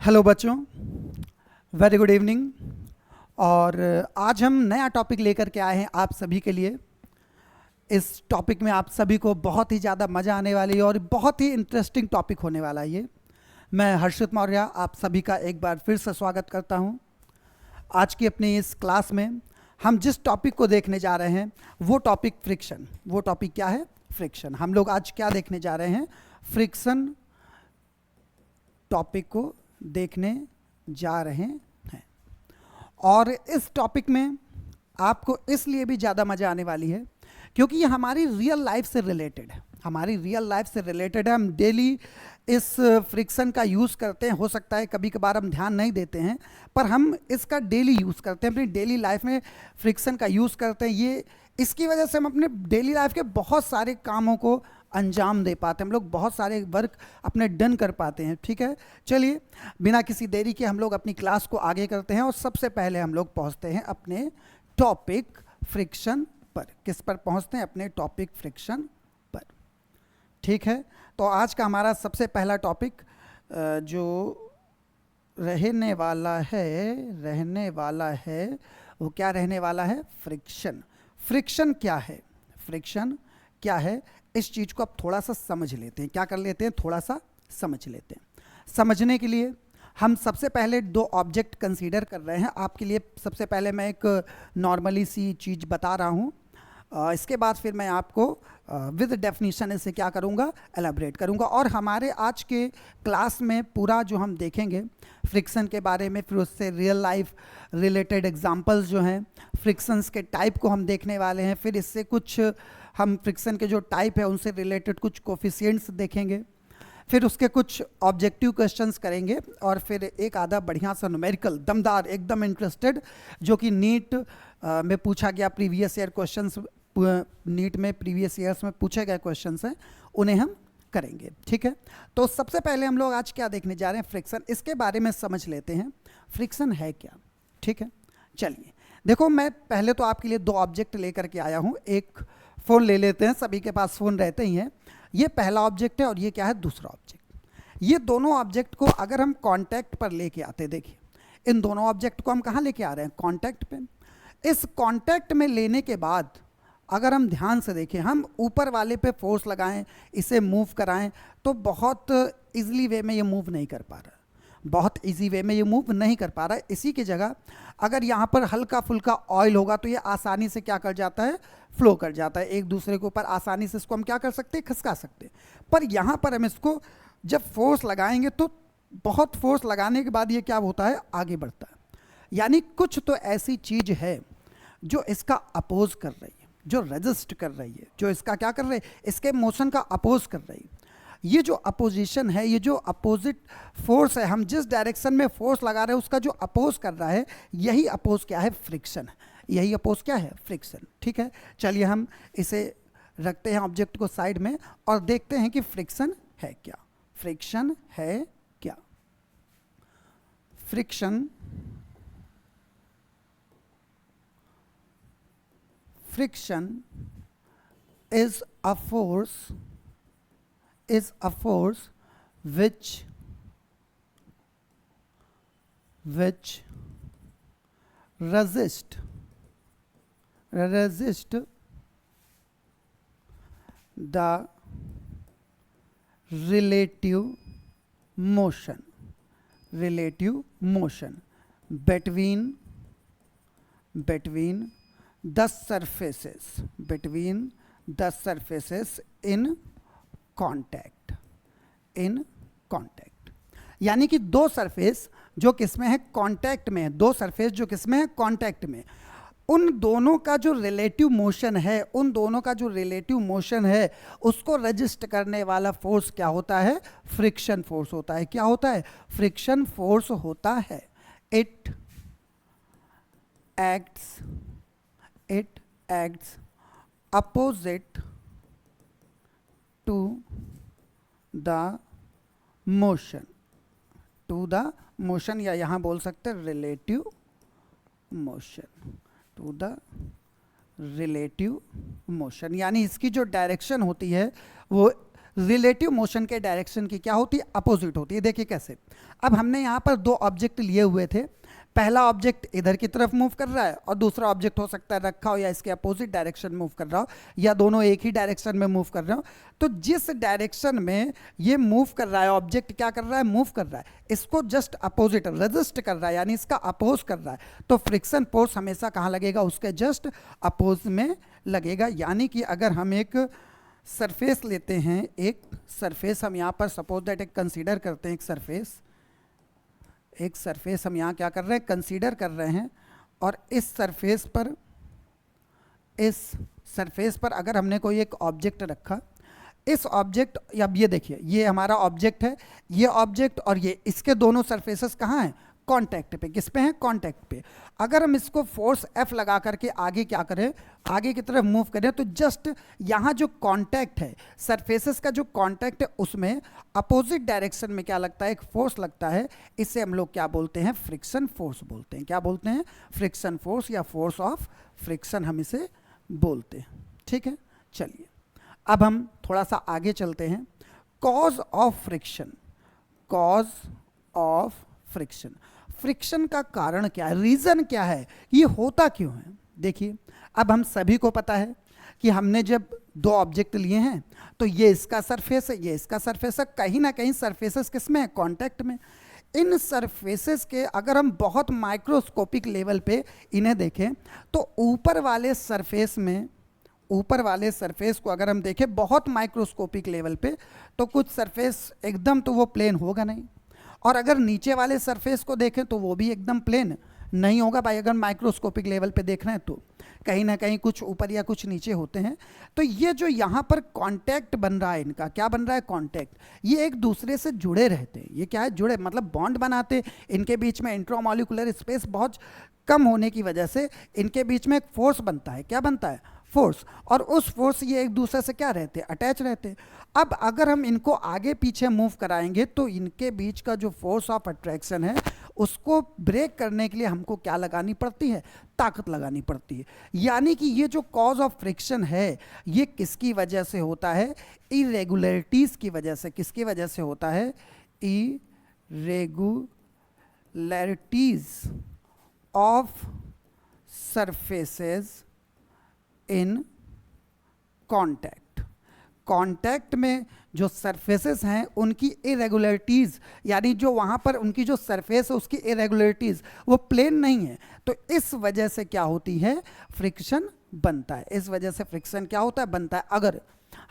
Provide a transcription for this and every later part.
Hello बच्चों, very good evening. और आज हम नया टॉपिक लेकर के आए हैं आप सभी के लिए। इस टॉपिक में आप सभी को बहुत ही ज़्यादा मज़ा आने वाली है और बहुत ही इंटरेस्टिंग टॉपिक होने वाला है ये। मैं हर्षित मौर्य आप सभी का एक बार फिर से स्वागत करता हूँ। आज की अपनी इस क्लास में हम जिस टॉपिक को देखने जा रहे हैं वो टॉपिक फ्रिक्शन। वो टॉपिक क्या है? फ्रिक्शन। हम लोग आज क्या देखने जा रहे हैं? फ्रिक्शन टॉपिक को देखने जा रहे हैं। और इस टॉपिक में आपको इसलिए भी ज़्यादा मज़ा आने वाली है क्योंकि ये हमारी रियल लाइफ से रिलेटेड है। हमारी रियल लाइफ से रिलेटेड है। हम डेली इस फ्रिक्शन का यूज़ करते हैं। हो सकता है कभी कभार हम ध्यान नहीं देते हैं, पर हम इसका डेली यूज़ करते हैं, अपनी डेली लाइफ में फ्रिक्शन का यूज़ करते हैं। ये इसकी वजह से हम अपने डेली लाइफ के बहुत सारे कामों को अंजाम दे पाते हैं। हम लोग बहुत सारे वर्क अपने डन कर पाते हैं। ठीक है, चलिए बिना किसी देरी के हम लोग अपनी क्लास को आगे करते हैं और सबसे पहले हम लोग पहुंचते हैं अपने टॉपिक फ्रिक्शन पर। किस पर पहुंचते हैं? अपने टॉपिक फ्रिक्शन पर। ठीक है, तो आज का हमारा सबसे पहला टॉपिक जो रहने वाला है वो क्या रहने वाला है? फ्रिक्शन। फ्रिक्शन क्या है? फ्रिक्शन क्या है? इस चीज़ को अब थोड़ा सा समझ लेते हैं। क्या कर लेते हैं? थोड़ा सा समझ लेते हैं। समझने के लिए हम सबसे पहले दो ऑब्जेक्ट कंसीडर कर रहे हैं। आपके लिए सबसे पहले मैं एक नॉर्मली सी चीज़ बता रहा हूँ। इसके बाद फिर मैं आपको विद डेफिनेशन इसे क्या करूँगा? एलाबरेट करूँगा। और हमारे आज के क्लास में पूरा जो हम देखेंगे फ्रिक्शन के बारे में, फिर उससे रियल लाइफ रिलेटेड एग्जांपल्स जो हैं, फ्रिक्शंस के टाइप को हम देखने वाले हैं। फिर इससे कुछ हम फ्रिक्शन के जो टाइप है उनसे रिलेटेड कुछ कोफिशिएंट्स देखेंगे। फिर उसके कुछ ऑब्जेक्टिव क्वेश्चंस करेंगे और फिर एक आधा बढ़िया सा न्यूमेरिकल दमदार एकदम इंटरेस्टेड जो कि नीट में पूछा गया प्रीवियस ईयर क्वेश्चंस, नीट में प्रीवियस ईयर्स में पूछे गए क्वेश्चंस हैं, उन्हें हम करेंगे। ठीक है, तो सबसे पहले हम लोग आज क्या देखने जा रहे हैं? फ्रिक्शन। इसके बारे में समझ लेते हैं फ्रिक्शन है क्या। ठीक है, चलिए देखो, मैं पहले तो आपके लिए दो ऑब्जेक्ट लेकर के आया हूँ। एक फ़ोन ले लेते हैं, सभी के पास फ़ोन रहते ही हैं। ये पहला ऑब्जेक्ट है और ये क्या है? दूसरा ऑब्जेक्ट। ये दोनों ऑब्जेक्ट को अगर हम कांटेक्ट पर लेके आते, देखिए इन दोनों ऑब्जेक्ट को हम कहाँ लेके आ रहे हैं? कांटेक्ट पे। इस कांटेक्ट में लेने के बाद अगर हम ध्यान से देखें, हम ऊपर वाले पे फोर्स लगाएं, इसे मूव कराएं, तो बहुत इजीली वे में ये मूव नहीं कर पा रहा। बहुत इजी वे में ये मूव नहीं कर पा रहा है। इसी की जगह अगर यहाँ पर हल्का फुल्का ऑयल होगा तो ये आसानी से क्या कर जाता है? फ्लो कर जाता है। एक दूसरे के ऊपर आसानी से इसको हम क्या कर सकते हैं? खिसका सकते हैं। पर यहाँ पर हम इसको जब फोर्स लगाएंगे तो बहुत फोर्स लगाने के बाद ये क्या होता है? आगे बढ़ता है। यानी कुछ तो ऐसी चीज़ है जो इसका अपोज कर रही है, जो रेजिस्ट कर रही है, जो इसका क्या कर रही है? इसके मोशन का अपोज कर रही है। ये जो अपोजिशन है, ये जो अपोजिट फोर्स है, हम जिस डायरेक्शन में फोर्स लगा रहे हैं उसका जो अपोज कर रहा है, यही अपोज क्या है? फ्रिक्शन है। यही अपोज क्या है? फ्रिक्शन। ठीक है, चलिए हम इसे रखते हैं ऑब्जेक्ट को साइड में और देखते हैं कि फ्रिक्शन है क्या। फ्रिक्शन है क्या? Friction is a force which resist the relative motion between the surfaces in contact। यानी कि दो सरफेस जो किसमें है? कांटेक्ट में है। दो सरफेस जो किसमें है? कांटेक्ट में। उन दोनों का जो रिलेटिव मोशन है उसको रजिस्ट करने वाला फोर्स क्या होता है? फ्रिक्शन फोर्स होता है। क्या होता है? फ्रिक्शन फोर्स होता है। It acts opposite to the motion या यहाँ बोल सकते हैं रिलेटिव मोशन। यानी इसकी जो डायरेक्शन होती है वो रिलेटिव मोशन के डायरेक्शन की क्या होती है, अपोजिट होती है। देखिए कैसे, अब हमने यहाँ पर दो ऑब्जेक्ट लिए हुए थे, पहला ऑब्जेक्ट इधर की तरफ मूव कर रहा है और दूसरा ऑब्जेक्ट हो सकता है रखा हो या इसके अपोजिट डायरेक्शन मूव कर रहा हो या दोनों एक ही डायरेक्शन में मूव कर रहे हो। तो जिस डायरेक्शन में ये मूव कर रहा है ऑब्जेक्ट, क्या कर रहा है, मूव कर रहा है, इसको जस्ट अपोजिट रेजिस्ट कर रहा है, यानी इसका अपोज कर रहा है। तो फ्रिक्शन फोर्स हमेशा कहाँ लगेगा, उसके जस्ट अपोज में लगेगा। यानी कि अगर हम एक सरफेस लेते हैं, एक सरफेस हम यहाँ पर सपोज दैट एक कंसीडर करते हैं, एक सरफेस हम यहाँ क्या कर रहे हैं, कंसीडर कर रहे हैं, और इस सरफेस पर अगर हमने कोई एक ऑब्जेक्ट रखा, इस ऑब्जेक्ट, अब ये देखिए ये हमारा ऑब्जेक्ट है, ये ऑब्जेक्ट और ये, इसके दोनों सरफेसेस कहाँ हैं, कांटेक्ट पे। किस पे हैं, कांटेक्ट पे। अगर हम इसको फोर्स F लगा करके आगे क्या करें, आगे की तरफ मूव करें, तो जस्ट यहाँ जो कांटेक्ट है, सरफेसेस का जो कांटेक्ट है, उसमें अपोजिट डायरेक्शन में क्या लगता है, एक फोर्स लगता है। इसे हम लोग क्या बोलते हैं, फ्रिक्शन फोर्स बोलते हैं। क्या बोलते हैं, फ्रिक्शन फोर्स या फोर्स ऑफ फ्रिक्शन हम इसे बोलते हैं। ठीक है, चलिए अब हम थोड़ा सा आगे चलते हैं। Cause of friction, cause of friction, friction का कारण क्या है, रीजन क्या है, ये होता क्यों है। देखिए अब हम सभी को पता है कि हमने जब दो ऑब्जेक्ट लिए हैं तो ये इसका सरफेस है, ये इसका सरफेस है, कहीं ना कहीं सरफेसेस किस में है, कांटेक्ट में। इन सरफेसेस के अगर हम बहुत माइक्रोस्कोपिक लेवल पे इन्हें देखें तो ऊपर वाले सरफेस में, ऊपर वाले सरफेस को अगर हम देखें बहुत माइक्रोस्कोपिक लेवल पे, तो कुछ सरफेस एकदम तो वो प्लेन होगा नहीं, और अगर नीचे वाले सरफेस को देखें तो वो भी एकदम प्लेन नहीं होगा भाई। अगर माइक्रोस्कोपिक लेवल पे देख रहे हैं तो कहीं ना कहीं कुछ ऊपर या कुछ नीचे होते हैं। तो ये जो यहाँ पर कांटेक्ट बन रहा है, इनका क्या बन रहा है, कांटेक्ट, ये एक दूसरे से जुड़े रहते हैं। ये क्या है, जुड़े, मतलब बॉन्ड बनाते। इनके बीच में इंट्रामॉलिक्यूलर स्पेस बहुत कम होने की वजह से इनके बीच में एक फोर्स बनता है। क्या बनता है, फोर्स, और उस फोर्स ये एक दूसरे से क्या रहते हैं, अटैच रहते हैं। अब अगर हम इनको आगे पीछे मूव कराएंगे तो इनके बीच का जो फोर्स ऑफ अट्रैक्शन है उसको ब्रेक करने के लिए हमको क्या लगानी पड़ती है, ताकत लगानी पड़ती है। यानी कि ये जो कॉज ऑफ फ्रिक्शन है ये किसकी वजह से होता है, इरेगुलरिटीज की वजह से। किसकी वजह से होता है, irregularities of surfaces in contact. Contact में जो सरफेसेस हैं उनकी इरेगुलरिटीज, यानी जो वहाँ पर उनकी जो सरफेस है उसकी इरेगुलरिटीज, वो प्लेन नहीं है। तो इस वजह से क्या होती है, फ्रिक्शन बनता है। इस वजह से फ्रिक्शन क्या होता है, बनता है। अगर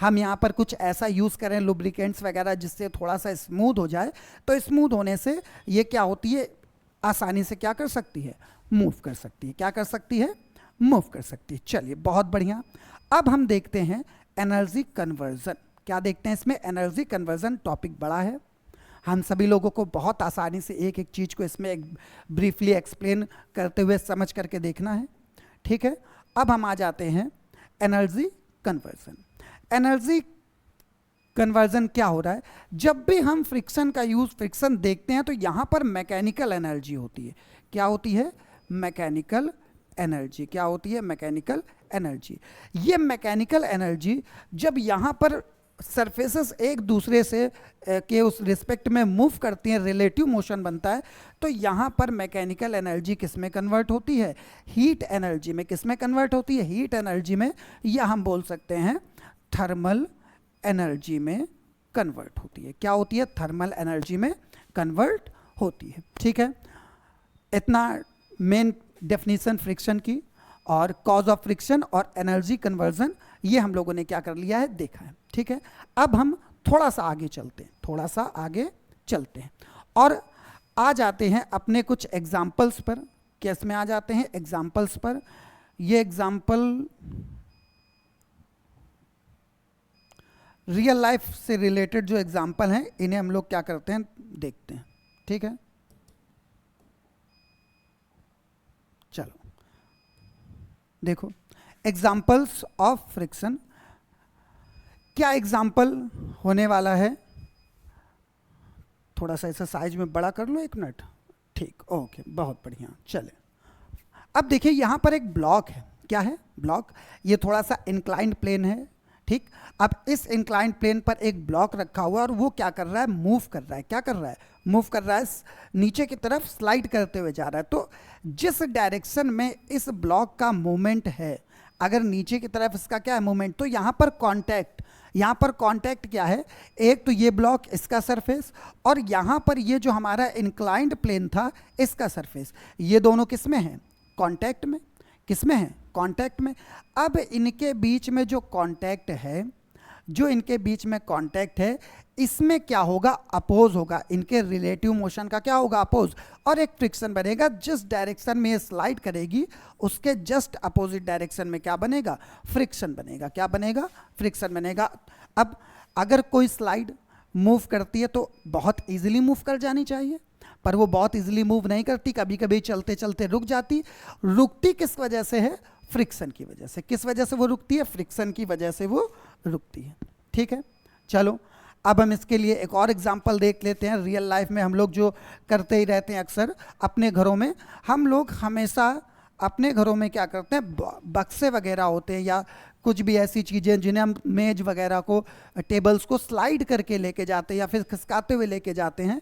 हम यहाँ पर कुछ ऐसा यूज़ करें लुब्रिकेंट्स वगैरह जिससे थोड़ा सा स्मूथ हो जाए, तो स्मूथ होने से ये क्या होती है, आसानी से क्या कर सकती है, मूव कर सकती है। क्या कर सकती है, मूव कर सकती है। चलिए बहुत बढ़िया। अब हम देखते हैं एनर्जी कन्वर्जन। क्या देखते हैं इसमें, एनर्जी कन्वर्जन। टॉपिक बड़ा है, हम सभी लोगों को बहुत आसानी से एक एक चीज़ को इसमें एक ब्रीफली एक्सप्लेन करते हुए समझ करके देखना है। ठीक है, अब हम आ जाते हैं एनर्जी कन्वर्जन। एनर्जी कन्वर्जन क्या हो रहा है, जब भी हम फ्रिक्शन का यूज़, फ्रिक्शन देखते हैं तो यहाँ पर मैकेनिकल एनर्जी होती है। क्या होती है, मैकेनिकल एनर्जी। क्या होती है, मैकेनिकल एनर्जी। ये मैकेनिकल एनर्जी जब यहाँ पर सरफेसेस एक दूसरे से के उस रिस्पेक्ट में मूव करती हैं, रिलेटिव मोशन बनता है, तो यहाँ पर मैकेनिकल एनर्जी किस में कन्वर्ट होती है, हीट एनर्जी में। किस में कन्वर्ट होती है, हीट एनर्जी में, या हम बोल सकते हैं थर्मल एनर्जी में कन्वर्ट होती है। क्या होती है, थर्मल एनर्जी में कन्वर्ट होती है। ठीक है, इतना मेन डेफिनेशन फ्रिक्शन की, और कॉज ऑफ फ्रिक्शन और एनर्जी कन्वर्जन ये हम लोगों ने क्या कर लिया है, देखा है। ठीक है, अब हम थोड़ा सा आगे चलते हैं, थोड़ा सा आगे चलते हैं और आ जाते हैं अपने कुछ एग्जाम्पल्स पर। किस में आ जाते हैं, एग्जाम्पल्स पर। ये एग्जाम्पल रियल लाइफ से रिलेटेड जो एग्जाम्पल हैं इन्हें हम लोग क्या करते हैं, देखते हैं। ठीक है, चलो देखो, एग्जाम्पल्स ऑफ फ्रिक्शन। क्या एग्जाम्पल होने वाला है, थोड़ा सा ऐसा साइज में बड़ा कर लो, 1 मिनट। ठीक, ओके, बहुत बढ़िया। चले, अब देखिए यहाँ पर एक ब्लॉक है। क्या है, ब्लॉक। ये थोड़ा सा इंक्लाइंड प्लेन है, ठीक। अब इस इंक्लाइंड प्लेन पर एक ब्लॉक रखा हुआ है और वो क्या कर रहा है, मूव कर रहा है। क्या कर रहा है, मूव कर रहा है, नीचे की तरफ स्लाइड करते हुए जा रहा है। तो जिस डायरेक्शन में इस ब्लॉक का मूवमेंट है, अगर नीचे की तरफ इसका क्या है मूवमेंट, तो यहाँ पर कांटेक्ट, यहाँ पर कांटेक्ट क्या है, एक तो ये ब्लॉक इसका सरफेस और यहाँ पर ये जो हमारा इंक्लाइंड प्लेन था इसका सरफेस, ये दोनों किस में है, कांटेक्ट में। किस में है, कांटेक्ट में। अब इनके बीच में जो कांटेक्ट है, जो इनके बीच में कांटेक्ट है, इसमें क्या होगा, अपोज होगा। इनके रिलेटिव मोशन का क्या होगा, अपोज, और एक फ्रिक्शन बनेगा। जिस डायरेक्शन में ये स्लाइड करेगी उसके जस्ट अपोजिट डायरेक्शन में क्या बनेगा, फ्रिक्शन बनेगा। क्या बनेगा, फ्रिक्शन बनेगा। अब अगर कोई स्लाइड मूव करती है तो बहुत इजीली मूव कर जानी चाहिए, पर वो बहुत इजीली मूव नहीं करती, कभी कभी चलते चलते रुक जाती। रुकती किस वजह से है, फ्रिक्शन की वजह से। किस वजह से वो रुकती है, फ्रिक्शन की वजह से वो रुकती है। ठीक है, चलो अब हम इसके लिए एक और एग्जांपल देख लेते हैं। रियल लाइफ में हम लोग जो करते ही रहते हैं अक्सर अपने घरों में, हम लोग हमेशा अपने घरों में क्या करते हैं, बक्से वगैरह होते हैं या कुछ भी ऐसी चीज़ें जिन्हें हम मेज वगैरह को, टेबल्स को स्लाइड करके लेके जाते हैं या फिर खिसकाते हुए लेके जाते हैं।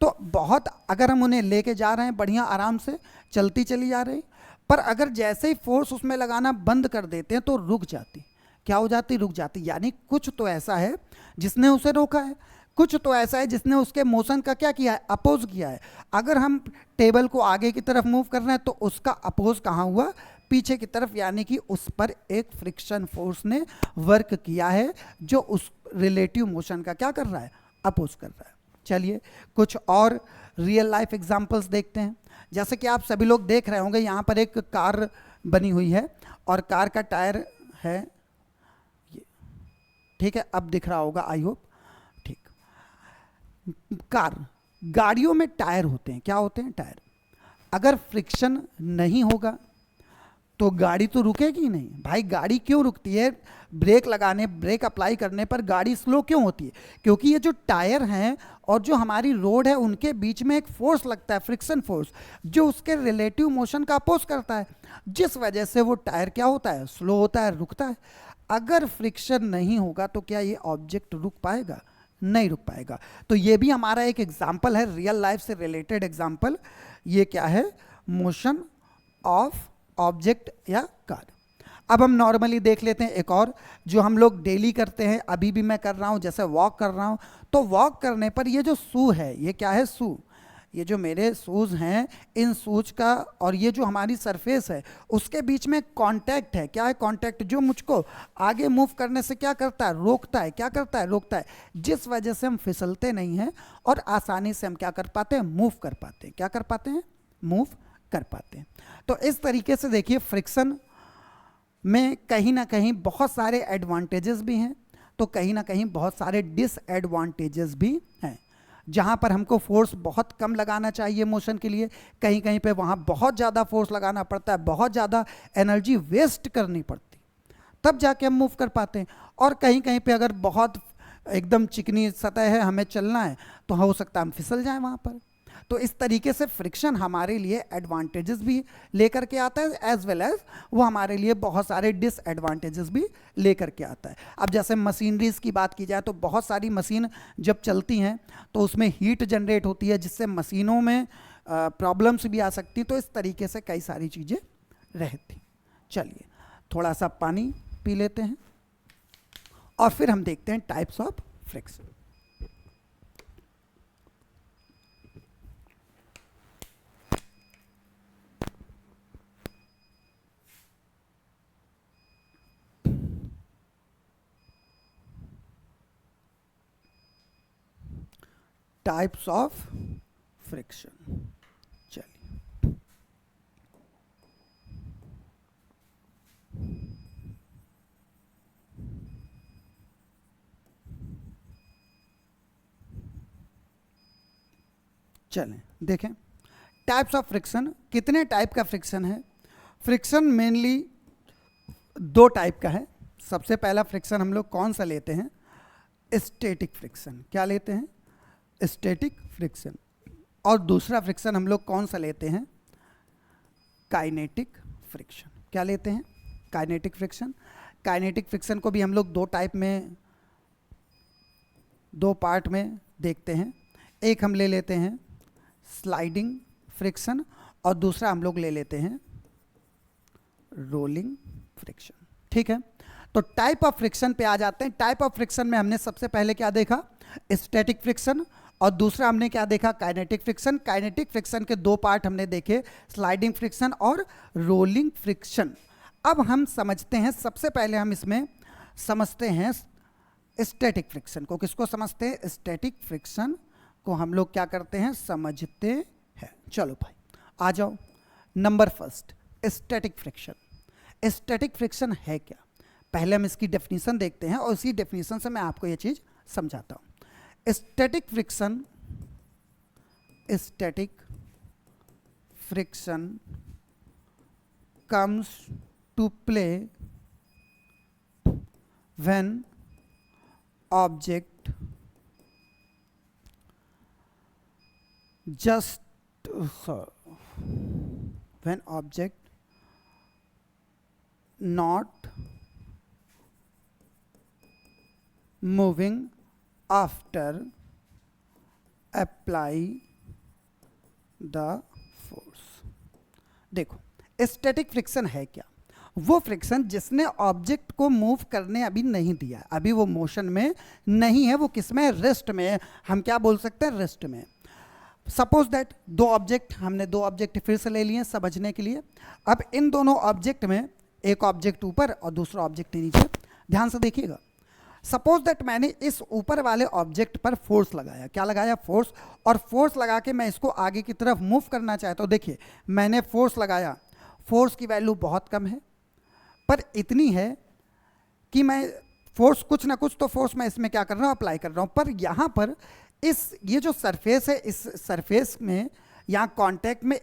तो बहुत, अगर हम उन्हें लेके जा रहे हैं बढ़िया आराम से चलती चली जा रही, पर अगर जैसे ही फोर्स उसमें लगाना बंद कर देते हैं तो रुक जाती। क्या हो जाती, रुक जाती। यानी कुछ तो ऐसा है जिसने उसे रोका है, कुछ तो ऐसा है जिसने उसके मोशन का क्या किया है, अपोज किया है। अगर हम टेबल को आगे की तरफ मूव कर रहे हैं तो उसका अपोज कहाँ हुआ, पीछे की तरफ, यानी कि उस पर एक फ्रिक्शन फोर्स ने वर्क किया है जो उस रिलेटिव मोशन का क्या कर रहा है, अपोज कर रहा है। चलिए कुछ और रियल लाइफ एग्जांपल्स देखते हैं। जैसे कि आप सभी लोग देख रहे होंगे, यहाँ पर एक कार बनी हुई है और कार का टायर है, ठीक है, अब दिख रहा होगा आई होप। ठीक, कार, गाड़ियों में टायर होते हैं, क्या होते हैं, टायर। अगर फ्रिक्शन नहीं होगा तो गाड़ी तो रुकेगी ही नहीं। भाई गाड़ी क्यों रुकती है, ब्रेक लगाने, ब्रेक अप्लाई करने पर गाड़ी स्लो क्यों होती है, क्योंकि ये जो टायर हैं और जो हमारी रोड है उनके बीच में एक फोर्स लगता है, फ्रिक्शन फोर्स, जो उसके रिलेटिव मोशन का अपोज करता है, जिस वजह से वो टायर क्या होता है, स्लो होता है, रुकता है। अगर फ्रिक्शन नहीं होगा तो क्या ये ऑब्जेक्ट रुक पाएगा, नहीं रुक पाएगा। तो ये भी हमारा एक एग्जाम्पल है, रियल लाइफ से रिलेटेड एग्जाम्पल। ये क्या है, मोशन ऑफ ऑब्जेक्ट या कार। अब हम नॉर्मली देख लेते हैं एक और जो हम लोग डेली करते हैं, अभी भी मैं कर रहा हूँ, जैसे वॉक कर रहा हूँ। तो वॉक करने पर ये जो शू है, ये क्या है, शू, ये जो मेरे शूज़ हैं, इन शूज का और ये जो हमारी सरफेस है उसके बीच में कांटेक्ट है। क्या है, कांटेक्ट, जो मुझको आगे मूव करने से क्या करता है, रोकता है। क्या करता है, रोकता है, जिस वजह से हम फिसलते नहीं हैं और आसानी से हम क्या कर पाते हैं, मूव कर पाते हैं। क्या कर पाते हैं, मूव कर पाते हैं। तो इस तरीके से देखिए, फ्रिक्शन में कहीं ना कहीं बहुत सारे एडवांटेजेस भी हैं, तो कहीं ना कहीं बहुत सारे डिसएडवांटेजेस भी हैं। जहाँ पर हमको फोर्स बहुत कम लगाना चाहिए मोशन के लिए, कहीं कहीं पे वहाँ बहुत ज़्यादा फोर्स लगाना पड़ता है, बहुत ज़्यादा एनर्जी वेस्ट करनी पड़ती, तब जाके हम मूव कर पाते हैं। और कहीं कहीं पे अगर बहुत एकदम चिकनी सतह है, हमें चलना है, तो हो सकता है हम फिसल जाएं वहाँ पर। तो इस तरीके से फ्रिक्शन हमारे लिए एडवांटेजेस भी लेकर के आता है, एज वेल एज वो हमारे लिए बहुत सारे डिसएडवांटेजेस भी लेकर के आता है। अब जैसे मशीनरीज की बात की जाए तो बहुत सारी मशीन जब चलती हैं तो उसमें हीट जनरेट होती है, जिससे मशीनों में प्रॉब्लम्स भी आ सकती। तो इस तरीके से कई सारी चीज़ें रहती। चलिए थोड़ा सा पानी पी लेते हैं और फिर हम देखते हैं types of friction. Types of friction, चलिए चलें देखें टाइप्स ऑफ फ्रिक्शन। कितने टाइप का फ्रिक्शन है, फ्रिक्शन मेनली दो टाइप का है। सबसे पहला फ्रिक्शन हम लोग कौन सा लेते हैं, स्टैटिक फ्रिक्शन। क्या लेते हैं, स्टैटिक फ्रिक्शन। और दूसरा फ्रिक्शन हम लोग कौन सा लेते हैं, काइनेटिक फ्रिक्शन। क्या लेते हैं, काइनेटिक फ्रिक्शन। काइनेटिक फ्रिक्शन को भी हम लोग दो पार्ट में देखते हैं। एक हम ले लेते हैं स्लाइडिंग फ्रिक्शन और दूसरा हम लोग ले लेते हैं रोलिंग फ्रिक्शन। ठीक है, तो टाइप ऑफ फ्रिक्शन पे आ जाते हैं। टाइप ऑफ फ्रिक्शन में हमने सबसे पहले क्या देखा, स्टैटिक फ्रिक्शन, और दूसरा हमने क्या देखा, काइनेटिक फ्रिक्शन। काइनेटिक फ्रिक्शन के दो पार्ट हमने देखे, स्लाइडिंग फ्रिक्शन और रोलिंग फ्रिक्शन। अब हम समझते हैं, सबसे पहले हम इसमें समझते हैं स्टैटिक फ्रिक्शन को। किसको समझते हैं, स्टैटिक फ्रिक्शन को हम लोग क्या करते हैं, समझते हैं। चलो भाई आ जाओ। Number first, static friction. Static friction है क्या, पहले हम इसकी डेफिनेशन देखते हैं और इसी डेफिनेशन से मैं आपको ये चीज समझाता हूं। Static friction comes to play when object not moving after apply the force। देखो स्टैटिक फ्रिक्शन है क्या, वो फ्रिक्शन जिसने ऑब्जेक्ट को मूव करने अभी नहीं दिया, अभी वो मोशन में नहीं है, वो किस में, रेस्ट में है। हम क्या बोल सकते हैं, रेस्ट में। सपोज दैट हमने दो ऑब्जेक्ट फिर से ले लिए समझने के लिए। अब इन दोनों ऑब्जेक्ट में एक ऑब्जेक्ट ऊपर और दूसरा ऑब्जेक्ट नीचे। ध्यान से देखिएगा, सपोज दैट मैंने इस ऊपर वाले ऑब्जेक्ट पर फोर्स लगाया, क्या लगाया, फोर्स, और फोर्स लगा के मैं इसको आगे की तरफ मूव करना चाहता हूँ। देखिए मैंने फोर्स लगाया, फोर्स की वैल्यू बहुत कम है, पर इतनी है कि मैं फोर्स कुछ ना कुछ तो फोर्स मैं इसमें क्या कर रहा हूँ, अप्लाई कर रहा हूँ। पर यहाँ पर ये जो सरफेस है, इस सरफेस में यहाँ कांटेक्ट में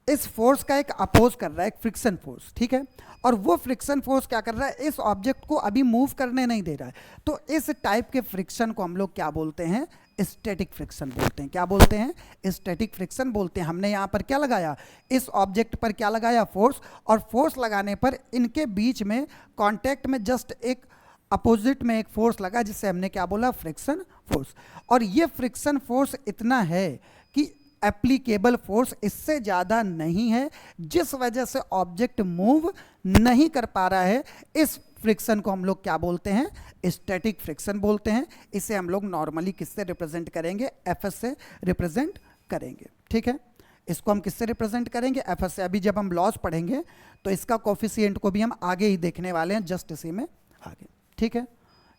इस फोर्स का एक अपोज कर रहा है, एक फ्रिक्शन फोर्स। ठीक है, और वो फ्रिक्शन फोर्स क्या कर रहा है, इस ऑब्जेक्ट को अभी मूव करने नहीं दे रहा है। तो इस टाइप के फ्रिक्शन को हम लोग क्या बोलते हैं, स्टैटिक फ्रिक्शन बोलते हैं। क्या बोलते हैं, स्टैटिक फ्रिक्शन बोलते हैं। हमने यहाँ पर क्या लगाया, इस ऑब्जेक्ट पर क्या लगाया, फोर्स, और फोर्स लगाने पर इनके बीच में कांटेक्ट में जस्ट एक अपोजिट में एक फोर्स लगा, जिससे हमने क्या बोला, फ्रिक्शन फोर्स। और ये फ्रिक्शन फोर्स इतना है कि एप्लीकेबल फोर्स इससे ज़्यादा नहीं है, जिस वजह से ऑब्जेक्ट मूव नहीं कर पा रहा है। इस फ्रिक्शन को हम लोग क्या बोलते हैं, स्टैटिक फ्रिक्शन बोलते हैं। इसे हम लोग नॉर्मली किससे रिप्रेजेंट करेंगे, एफएस से रिप्रेजेंट करेंगे। ठीक है, इसको हम किससे रिप्रेजेंट करेंगे, एफएस से। अभी जब हम लॉस पढ़ेंगे तो इसका कोफिशिएंट को भी हम आगे ही देखने वाले हैं, जस्ट इसी में आगे। ठीक है,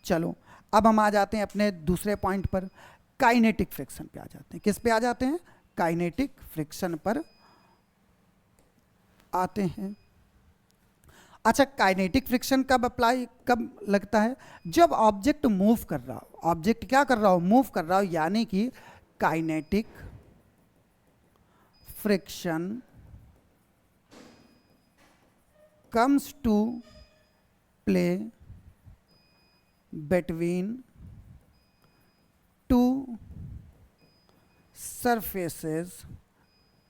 चलो अब हम आ जाते हैं अपने दूसरे पॉइंट पर, काइनेटिक फ्रिक्शन पे आ जाते हैं। किस पे आ जाते हैं, काइनेटिक फ्रिक्शन पर आते हैं। अच्छा, काइनेटिक फ्रिक्शन कब लगता है, जब ऑब्जेक्ट मूव कर रहा हो। ऑब्जेक्ट क्या कर रहा हो, मूव कर रहा हो, यानी कि kinetic friction comes to play between two surfaces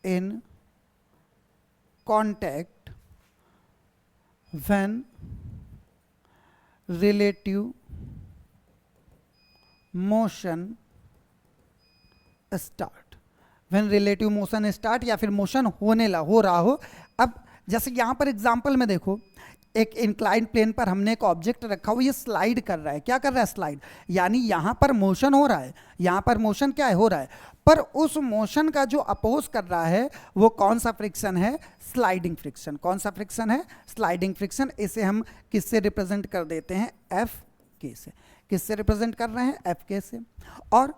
in contact when relative motion start। when relative motion start या फिर मोशन हो रहा हो। अब जैसे यहाँ पर एग्जाम्पल में देखो, एक इंक्लाइंड प्लेन पर हमने एक ऑब्जेक्ट रखा हुआ, ये स्लाइड कर रहा है। क्या कर रहा है, स्लाइड, यानी यहाँ पर मोशन हो रहा है। यहाँ पर मोशन क्या है, हो रहा है, पर उस मोशन का जो अपोज कर रहा है वो कौन सा फ्रिक्शन है, स्लाइडिंग फ्रिक्शन। कौन सा फ्रिक्शन है, स्लाइडिंग फ्रिक्शन। इसे हम किससे रिप्रेजेंट कर देते हैं, एफ के से। किससे रिप्रेजेंट कर रहे हैं, एफ के से। और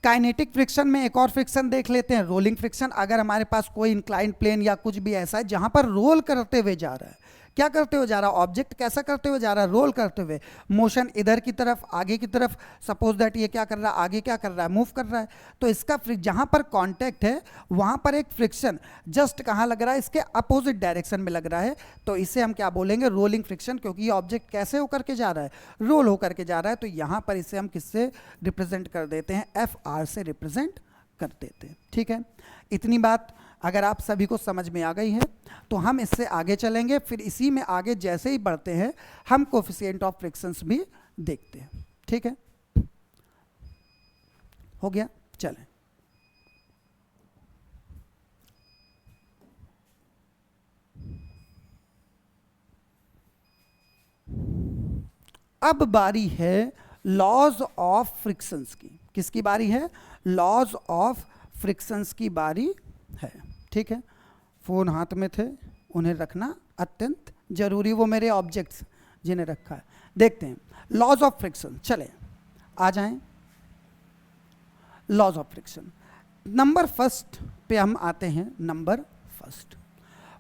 काइनेटिक फ्रिक्शन में एक और फ्रिक्शन देख लेते हैं, रोलिंग फ्रिक्शन। अगर हमारे पास कोई इंक्लाइंड प्लेन या कुछ भी ऐसा है जहां पर रोल करते हुए जा रहा है, क्या करते हुए जा रहा है, ऑब्जेक्ट कैसा करते हुए जा रहा है, रोल करते हुए, मोशन इधर की तरफ, आगे की तरफ। सपोज दैट ये क्या कर रहा है, आगे क्या कर रहा है, मूव कर रहा है। तो इसका जहां पर कांटेक्ट है वहां पर एक फ्रिक्शन जस्ट कहां लग रहा है, इसके अपोजिट डायरेक्शन में लग रहा है। तो इसे हम क्या बोलेंगे, रोलिंग फ्रिक्शन, क्योंकि ये ऑब्जेक्ट कैसे होकर के जा रहा है, रोल होकर के जा रहा है। तो यहां पर इसे हम किससे रिप्रेजेंट कर देते हैं, एफ आर से रिप्रेजेंट कर देते हैं। ठीक है, इतनी बात अगर आप सभी को समझ में आ गई है तो हम इससे आगे चलेंगे। फिर इसी में आगे जैसे ही बढ़ते हैं हम कोफिशिएंट ऑफ फ्रिक्शंस भी देखते हैं। ठीक है, हो गया, चलें। अब बारी है लॉज ऑफ फ्रिक्शंस की। किसकी बारी है? लॉज ऑफ फ्रिक्शंस की बारी है। ठीक है, फोन हाथ में थे, उन्हें रखना अत्यंत जरूरी, वो मेरे ऑब्जेक्ट्स जिन्हें रखा है। देखते हैं लॉज ऑफ फ्रिक्शन, चले आ जाएं। Laws of friction number first पे हम आते हैं। Number first,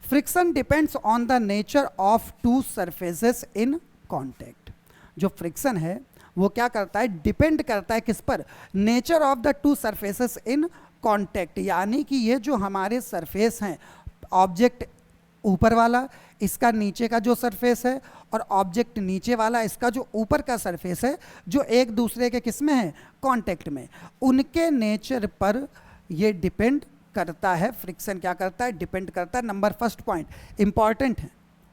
friction depends on the nature of two surfaces in contact. जो फ्रिक्शन है वो क्या करता है? डिपेंड करता है किस पर? Nature of the two surfaces in contact, यानी कि ये जो हमारे सरफेस हैं, ऑब्जेक्ट ऊपर वाला, इसका नीचे का जो सरफेस है, और ऑब्जेक्ट नीचे वाला, इसका जो ऊपर का सरफेस है, जो एक दूसरे के किस में है? कांटेक्ट में, उनके नेचर पर ये डिपेंड करता है। फ्रिक्शन क्या करता है? डिपेंड करता है। नंबर फर्स्ट पॉइंट इंपॉर्टेंट है।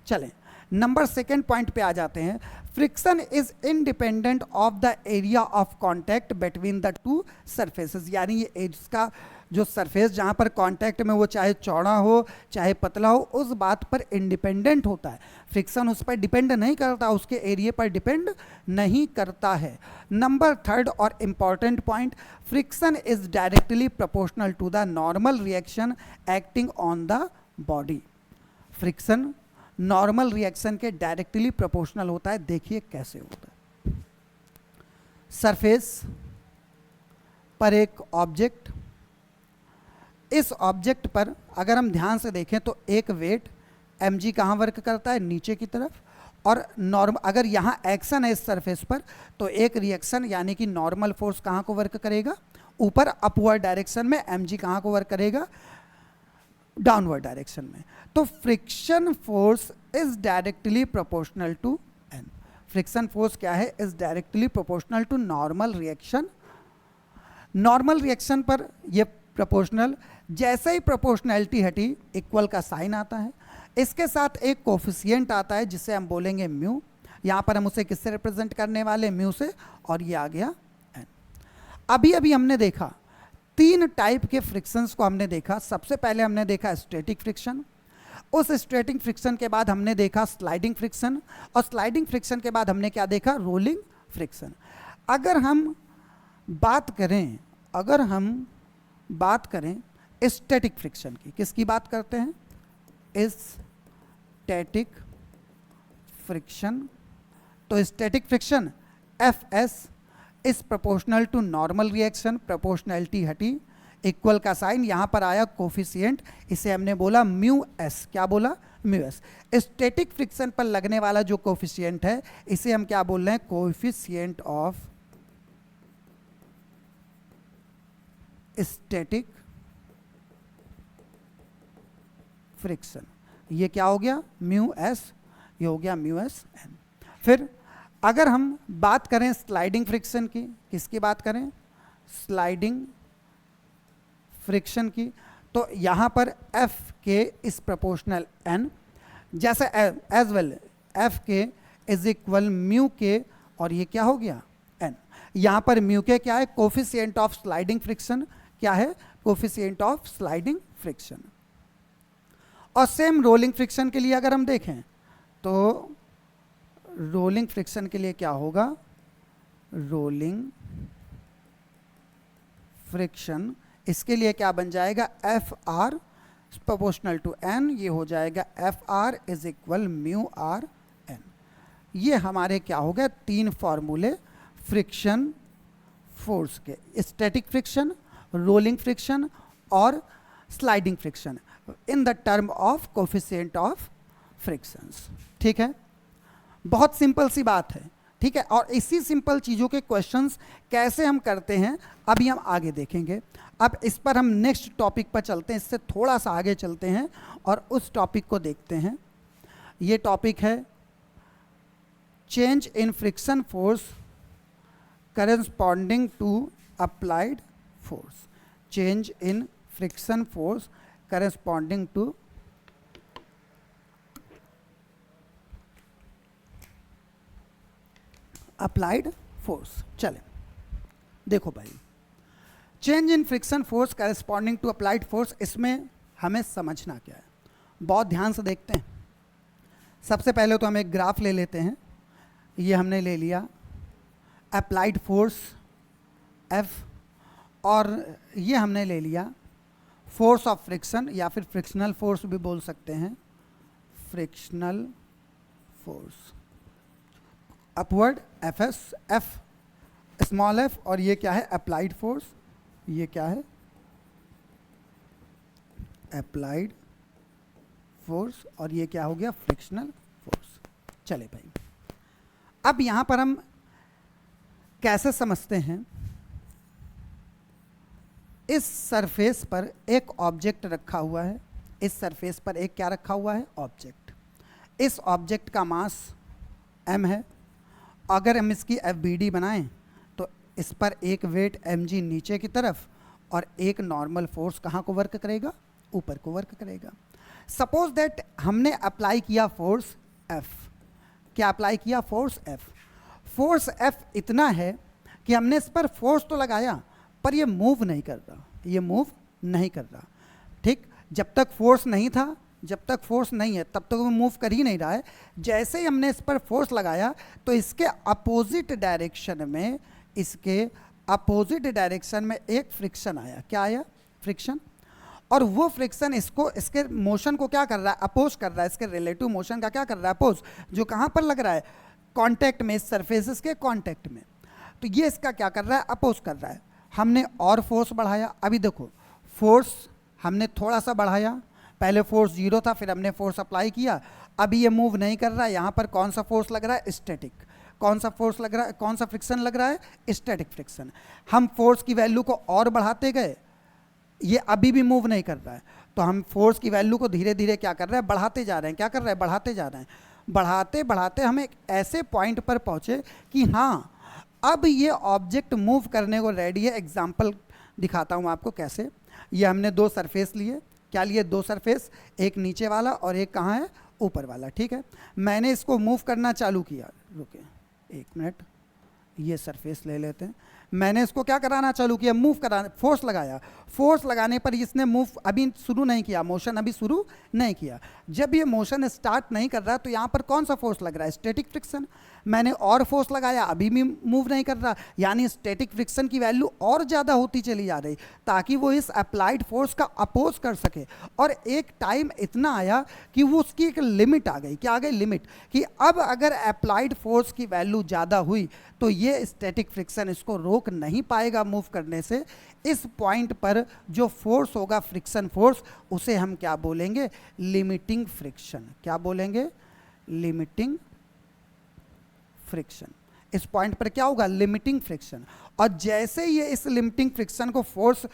चलें नंबर सेकेंड पॉइंट पे आ जाते हैं। Friction is independent of the area of contact between the two surfaces, यानी ये इसका जो सरफेस जहाँ पर कांटेक्ट में, वो चाहे चौड़ा हो चाहे पतला हो, उस बात पर इंडिपेंडेंट होता है। फ्रिक्शन उस पर डिपेंड नहीं करता, उसके एरिया पर डिपेंड नहीं करता है। नंबर थर्ड और important point, friction is directly proportional to the normal reaction acting on the body. Friction normal reaction के डायरेक्टली प्रोपोर्शनल होता है। देखिए कैसे होता है। सरफेस पर एक ऑब्जेक्ट, इस ऑब्जेक्ट पर अगर हम ध्यान से देखें तो एक वेट mg कहाँ वर्क करता है? नीचे की तरफ। और नॉर्मल, अगर यहाँ एक्शन है इस सरफेस पर, तो एक रिएक्शन यानी कि नॉर्मल फोर्स कहाँ को वर्क करेगा? ऊपर अपवर्ड डायरेक्शन में। mg कहाँ को वर्क करेगा? डाउनवर्ड डायरेक्शन में। तो friction force is directly proportional to n। Friction force क्या है? Is directly proportional to normal reaction. Normal reaction पर ये प्रोपोर्शनल, जैसे ही प्रोपोर्शनैलिटी हटी, इक्वल का साइन आता है। इसके साथ एक कोफिशिएंट आता है जिसे हम बोलेंगे म्यू। यहाँ पर हम उसे किससे रिप्रेजेंट करने वाले? म्यू से। और ये आ गया n। अभी अभी हमने देखा तीन टाइप के फ्रिक्शंस को हमने देखा। सबसे पहले हमने देखा स्टैटिक फ्रिक्शन, उस स्टैटिक फ्रिक्शन के बाद हमने देखा स्लाइडिंग फ्रिक्शन, और स्लाइडिंग फ्रिक्शन के बाद हमने क्या देखा? Rolling friction. अगर हम बात करें स्टैटिक फ्रिक्शन की, किसकी बात करते हैं? Static friction. तो static friction Fs is proportional to normal reaction. Proportionality हटी, इक्वल का साइन, यहाँ पर आया कोफिशिएंट, इसे हमने बोला म्यू एस। क्या बोला? Mu S. स्टैटिक फ्रिक्शन पर लगने वाला जो कोफिशिएंट है, इसे हम क्या बोल रहे हैं? Coefficient of static friction. ये क्या हो गया? Mu S. ये हो गया म्यू एस एन। फिर अगर हम बात करें स्लाइडिंग फ्रिक्शन की, किसकी बात करें? स्लाइडिंग फ्रिक्शन की, तो यहाँ पर F K is proportional N, जैसे as well F K is equal mu के, और ये क्या हो गया? एन। यहाँ पर म्यू के क्या है? Coefficient of sliding friction. क्या है? Coefficient of sliding friction. और सेम रोलिंग फ्रिक्शन के लिए अगर हम देखें तो रोलिंग फ्रिक्शन के लिए क्या होगा? रोलिंग फ्रिक्शन, इसके लिए क्या बन जाएगा? F R proportional to N, ये हो जाएगा F R is equal mu R N. ये हमारे क्या हो गए? तीन फॉर्मूले फ्रिक्शन फोर्स के, स्टैटिक फ्रिक्शन, रोलिंग फ्रिक्शन और sliding friction, in the term of coefficient of frictions. ठीक है, बहुत सिंपल सी बात है। ठीक है, और इसी सिंपल चीज़ों के क्वेश्चंस कैसे हम करते हैं अभी हम आगे देखेंगे। अब इस पर हम नेक्स्ट टॉपिक पर चलते हैं, इससे थोड़ा सा आगे चलते हैं और उस टॉपिक को देखते हैं। ये टॉपिक है change in friction force corresponding to applied force. Change in friction force corresponding to applied force. चले देखो भाई, change in friction force corresponding to applied force, इसमें हमें समझना क्या है, बहुत ध्यान से देखते हैं। सबसे पहले तो हम एक ग्राफ ले लेते हैं। ये हमने ले लिया अप्लाइड फोर्स F, और ये हमने ले लिया फोर्स ऑफ फ्रिक्शन, या फिर फ्रिक्शनल फोर्स भी बोल सकते हैं, frictional force upward FS, F small f, और ये क्या है अप्लाइड फोर्स, ये क्या है अप्लाइड फोर्स, और ये क्या हो गया फ्रिक्शनल फोर्स। चले भाई, अब यहां पर हम कैसे समझते हैं, इस सरफेस पर एक ऑब्जेक्ट रखा हुआ है, इस सरफेस पर एक क्या रखा हुआ है ऑब्जेक्ट। इस ऑब्जेक्ट का मास m है। अगर हम इसकी FBD बनाएं तो इस पर एक वेट mg नीचे की तरफ और एक नॉर्मल फोर्स कहाँ को वर्क करेगा, ऊपर को वर्क करेगा। सपोज दैट हमने अप्लाई किया फोर्स F, क्या अप्लाई किया फोर्स F। फोर्स F इतना है कि हमने इस पर फोर्स तो लगाया पर ये मूव नहीं कर रहा, ये मूव नहीं कर रहा। ठीक, जब तक फोर्स नहीं था, जब तक फोर्स नहीं है तब तक वो मूव कर ही नहीं रहा है। जैसे ही हमने इस पर फोर्स लगाया तो इसके अपोजिट डायरेक्शन में, इसके अपोजिट डायरेक्शन में एक फ्रिक्शन आया। क्या आया, फ्रिक्शन। और वो फ्रिक्शन इसको, इसके मोशन को क्या कर रहा है, अपोज कर रहा है, इसके रिलेटिव मोशन का क्या कर रहा है, अपोज, जो कहाँ पर लग रहा है कांटेक्ट में, इस सरफेसेस के कांटेक्ट में। तो ये इसका क्या कर रहा है, अपोज कर रहा है। हमने और फोर्स बढ़ाया। अभी देखो फोर्स हमने थोड़ा सा बढ़ाया, पहले फोर्स 0 था, फिर हमने फोर्स अप्लाई किया, अभी ये मूव नहीं कर रहा है। यहाँ पर कौन सा फोर्स लग रहा है, स्टैटिक। कौन सा फोर्स लग रहा है, कौन सा फ्रिक्शन लग रहा है, स्टैटिक फ्रिक्शन। हम फोर्स की वैल्यू को और बढ़ाते गए, ये अभी भी मूव नहीं कर रहा है, तो हम फोर्स की वैल्यू को धीरे धीरे क्या कर रहे हैं, बढ़ाते जा रहे हैं। क्या कर रहे हैं, बढ़ाते जा रहे हैं। बढ़ाते बढ़ाते हम एक ऐसे पॉइंट पर पहुँचे कि हाँ अब ये ऑब्जेक्ट मूव करने को रेडी है। एग्जाम्पल दिखाता हूँ आपको कैसे। ये हमने दो सरफेस लिए, क्या लिए, दो सरफेस, एक नीचे वाला और एक कहाँ है, ऊपर वाला। ठीक है, मैंने इसको मूव करना चालू किया, रुके एक मिनट, ये सरफेस ले लेते हैं। मैंने इसको क्या कराना चालू किया, मूव कराना, फोर्स लगाया। फोर्स लगाने पर इसने मूव अभी शुरू नहीं किया, मोशन अभी शुरू नहीं किया। जब ये मोशन स्टार्ट नहीं कर रहा तो यहाँ पर कौन सा फोर्स लग रहा है, स्टैटिक फ्रिक्शन। मैंने और फोर्स लगाया, अभी भी मूव नहीं कर रहा, यानी स्टैटिक फ्रिक्शन की वैल्यू और ज़्यादा होती चली जा रही, ताकि वो इस अप्लाइड फोर्स का अपोज कर सके। और एक टाइम इतना आया कि वो उसकी एक लिमिट आ गई। क्या आ गई, लिमिट, कि अब अगर अप्लाइड फोर्स की वैल्यू ज़्यादा हुई तो ये स्टैटिक फ्रिक्शन इसको रोक नहीं पाएगा मूव करने से। इस पॉइंट पर जो फोर्स होगा, फ्रिक्शन फोर्स, उसे हम क्या बोलेंगे, लिमिटिंग फ्रिक्शन। क्या बोलेंगे, लिमिटिंग फ्रिक्शन। इस पॉइंट पर क्या होगा, लिमिटिंग फ्रिक्शन। और जैसे ये इस लिमिटिंग फ्रिक्शन को फोर्स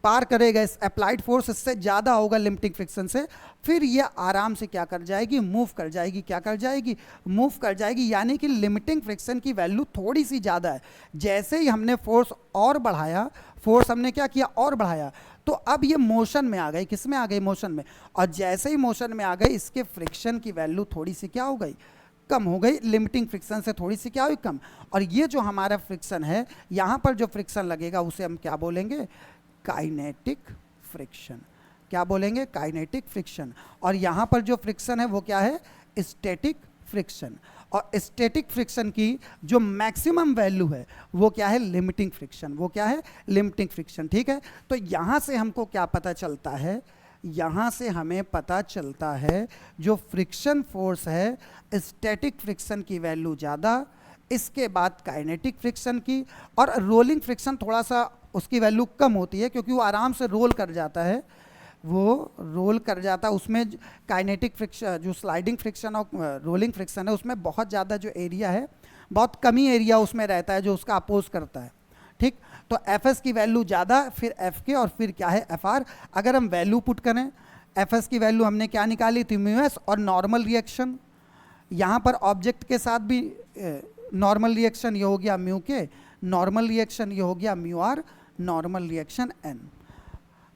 पार करेगा, इस अप्लाइड फोर्स इससे ज़्यादा होगा लिमिटिंग फ्रिक्शन से, फिर ये आराम से क्या कर जाएगी, मूव कर जाएगी। क्या कर जाएगी, मूव कर जाएगी। यानी कि लिमिटिंग फ्रिक्शन की वैल्यू थोड़ी सी ज़्यादा है। जैसे ही हमने फोर्स और बढ़ाया, फोर्स हमने क्या किया, और बढ़ाया, तो अब ये मोशन में आ गई। किस में आ गई, मोशन में। और जैसे ही मोशन में आ गई, इसके फ्रिक्शन की वैल्यू थोड़ी सी क्या हो गई, कम हो गई। लिमिटिंग फ्रिक्शन से थोड़ी सी क्या हुई, कम। और ये जो हमारा फ्रिक्शन है, यहाँ पर जो फ्रिक्शन लगेगा उसे हम क्या बोलेंगे, काइनेटिक फ्रिक्शन। क्या बोलेंगे, काइनेटिक फ्रिक्शन। और यहाँ पर जो फ्रिक्शन है वो क्या है, स्टैटिक फ्रिक्शन। और स्टैटिक फ्रिक्शन की जो मैक्सिमम वैल्यू है वो क्या है, लिमिटिंग फ्रिक्शन। वो क्या है, लिमिटिंग फ्रिक्शन। ठीक है, तो यहाँ से हमको क्या पता चलता है, यहाँ से हमें पता चलता है जो फ्रिक्शन फोर्स है, स्टैटिक फ्रिक्शन की वैल्यू ज़्यादा, इसके बाद काइनेटिक फ्रिक्शन की, और रोलिंग फ्रिक्शन थोड़ा सा उसकी वैल्यू कम होती है, क्योंकि वो आराम से रोल कर जाता है, वो रोल कर जाता है। उसमें काइनेटिक फ्रिक्शन, जो स्लाइडिंग फ्रिक्शन और रोलिंग फ्रिक्शन है, उसमें बहुत ज़्यादा जो एरिया है, बहुत कम ही एरिया उसमें रहता है जो उसका अपोज करता है। ठीक, तो Fs की वैल्यू ज़्यादा, फिर Fk, और फिर क्या है, Fr। अगर हम वैल्यू पुट करें, Fs की वैल्यू हमने क्या निकाली थी, μs, और नॉर्मल रिएक्शन, यहाँ पर ऑब्जेक्ट के साथ भी नॉर्मल रिएक्शन ये हो गया म्यू के, नॉर्मल रिएक्शन ये हो गया mu R, normal reaction n।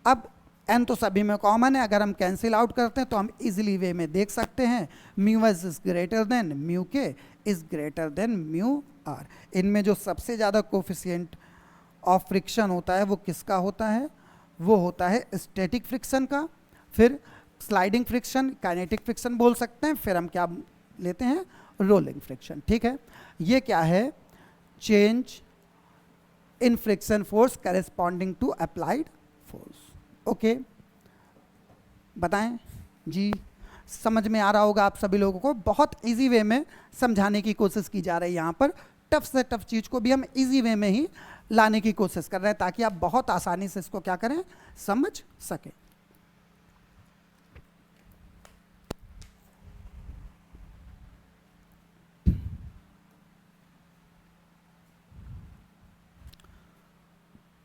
अब n तो सभी में कॉमन है, अगर हम कैंसिल आउट करते हैं तो हम इजीली वे में देख सकते हैं mu S is greater than mu K is greater than mu R. इनमें जो सबसे ज़्यादा कोफिशिएंट ऑफ फ्रिक्शन होता है वो किसका होता है? वो होता है स्टैटिक फ्रिक्शन का, फिर स्लाइडिंग फ्रिक्शन, काइनेटिक फ्रिक्शन बोल सकते हैं, फिर हम क्या लेते हैं? Rolling friction. ठीक है, ये क्या है? Change in friction force corresponding to applied force. Okay, बताएं जी, समझ में आ रहा होगा आप सभी लोगों को। बहुत इजी वे में समझाने की कोशिश की जा रही है यहाँ पर। टफ से टफ चीज़ को भी हम इजी वे में ही लाने की कोशिश कर रहे हैं ताकि आप बहुत आसानी से इसको क्या करें? समझ सकें।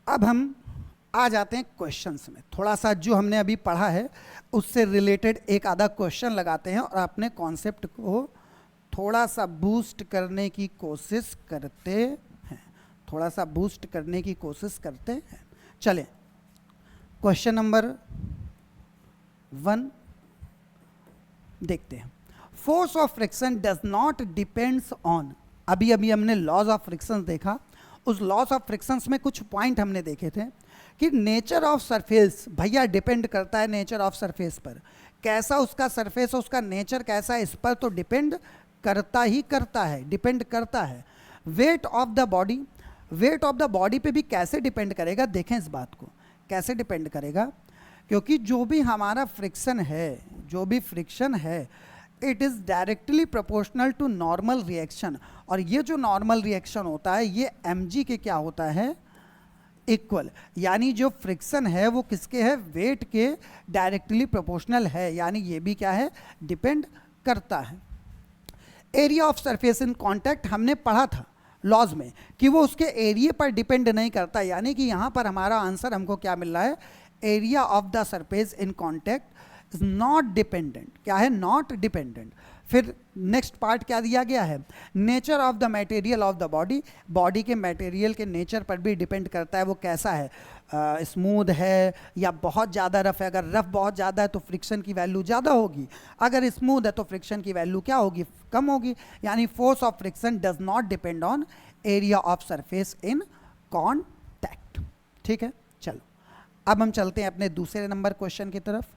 अब हम आ जाते हैं क्वेश्चंस में। थोड़ा सा जो हमने अभी पढ़ा है उससे रिलेटेड एक आधा क्वेश्चन लगाते हैं और अपने कॉन्सेप्ट को थोड़ा सा बूस्ट करने की कोशिश करते हैं, थोड़ा सा बूस्ट करने की कोशिश करते हैं। चलें, क्वेश्चन नंबर 1 देखते हैं। Force of friction does not depends on, अभी अभी हमने लॉज ऑफ फ्रिक्शन देखा, उस लॉस ऑफ फ्रिक्शंस में कुछ पॉइंट हमने देखे थे कि नेचर ऑफ सरफेस भैया डिपेंड करता है नेचर ऑफ सरफेस पर। कैसा उसका सरफेस है, उसका नेचर कैसा है, इस पर तो डिपेंड करता ही करता है, डिपेंड करता है। Weight of the body, weight of the body पे भी कैसे डिपेंड करेगा? देखें इस बात को, कैसे डिपेंड करेगा? क्योंकि जो भी हमारा फ्रिक्शन है, जो भी फ्रिक्शन है, it is directly proportional to normal reaction. और ये जो नॉर्मल रिएक्शन होता है ये mg के क्या होता है? इक्वल। यानी जो फ्रिक्शन है वो किसके है? वेट के डायरेक्टली प्रोपोर्शनल है, यानी ये भी क्या है? डिपेंड करता है। Area of surface in contact हमने पढ़ा था लॉज में कि वो उसके एरिया पर डिपेंड नहीं करता, यानी कि यहाँ पर हमारा आंसर हमको क्या मिल रहा है? Area of the surface in contact is not dependent. क्या है? Not dependent. फिर नेक्स्ट पार्ट क्या दिया गया है? Nature of the material of the body, body के मटेरियल के नेचर पर भी डिपेंड करता है, वो कैसा है, स्मूथ है या बहुत ज़्यादा रफ है। अगर रफ बहुत ज़्यादा है तो फ्रिक्शन की वैल्यू ज़्यादा होगी, अगर स्मूथ है तो फ्रिक्शन की वैल्यू क्या होगी? कम होगी। यानी force of friction does not depend on area of surface in contact. ठीक है, चलो अब हम चलते हैं अपने दूसरे नंबर क्वेश्चन की तरफ।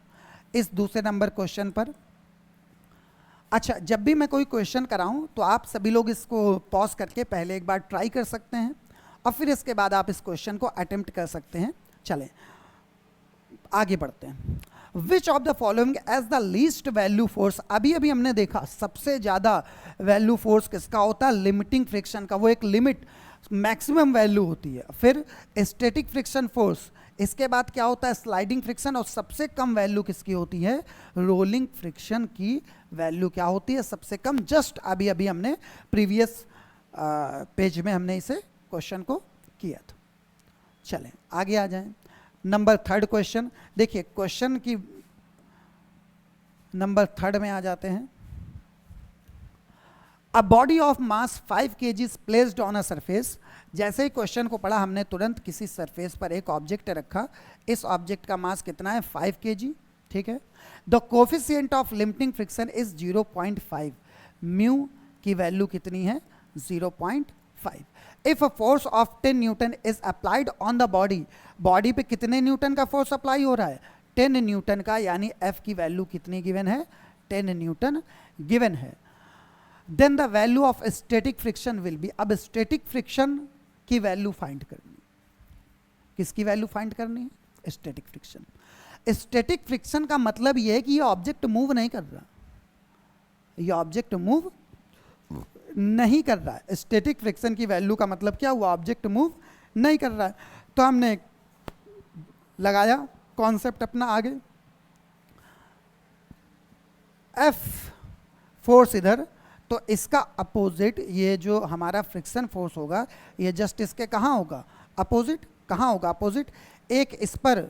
इस दूसरे नंबर क्वेश्चन पर, अच्छा, जब भी मैं कोई क्वेश्चन कराऊं तो आप सभी लोग इसको पॉज करके पहले एक बार ट्राई कर सकते हैं और फिर इसके बाद आप इस क्वेश्चन को अटेम्प्ट कर सकते हैं। चलें आगे बढ़ते हैं। Which of the following as the least value force, अभी अभी हमने देखा सबसे ज़्यादा वैल्यू फोर्स किसका होता है? लिमिटिंग फ्रिक्शन का, वो एक लिमिट मैक्सिमम वैल्यू होती है। फिर स्टैटिक फ्रिक्शन फोर्स, इसके बाद क्या होता है? स्लाइडिंग फ्रिक्शन, और सबसे कम वैल्यू किसकी होती है? रोलिंग फ्रिक्शन की वैल्यू क्या होती है? सबसे कम। जस्ट अभी अभी हमने प्रीवियस पेज में हमने इसे क्वेश्चन को किया था। चलें आगे आ जाएं। नंबर 3 क्वेश्चन देखिए, क्वेश्चन की नंबर 3 में आ जाते हैं। A body of mass 5 kg is placed on a surface. जैसे ही क्वेश्चन को पढ़ा हमने तुरंत किसी सरफेस पर एक ऑब्जेक्ट रखा, इस ऑब्जेक्ट का मास कितना है? 5 kg। ठीक है, the coefficient of limiting friction is 0.5, mu की वैल्यू कितनी है? 0.5। If a force of 10 Newton is applied on the body, body पे कितने न्यूटन का फोर्स अप्लाई हो रहा है? 10 न्यूटन का, यानी F की वैल्यू कितनी गिवन है? 10 न्यूटन गिवन है। Then the value of static friction will be, अब स्टैटिक फ्रिक्शन की वैल्यू फाइंड करनी। किसकी वैल्यू फाइंड करनी है? Static friction. स्टैटिक फ्रिक्शन का मतलब यह है कि ये ऑब्जेक्ट मूव नहीं कर रहा, ये ऑब्जेक्ट मूव नहीं कर रहा है। स्टैटिक फ्रिक्शन की वैल्यू का मतलब क्या हुआ? ऑब्जेक्ट मूव नहीं कर रहा है। तो हमने लगाया कॉन्सेप्ट अपना आगे, F फोर्स इधर, तो इसका अपोजिट ये जो हमारा फ्रिक्शन फोर्स होगा ये जस्ट इसके कहाँ होगा? अपोजिट। कहाँ होगा अपोजिट? एक इस पर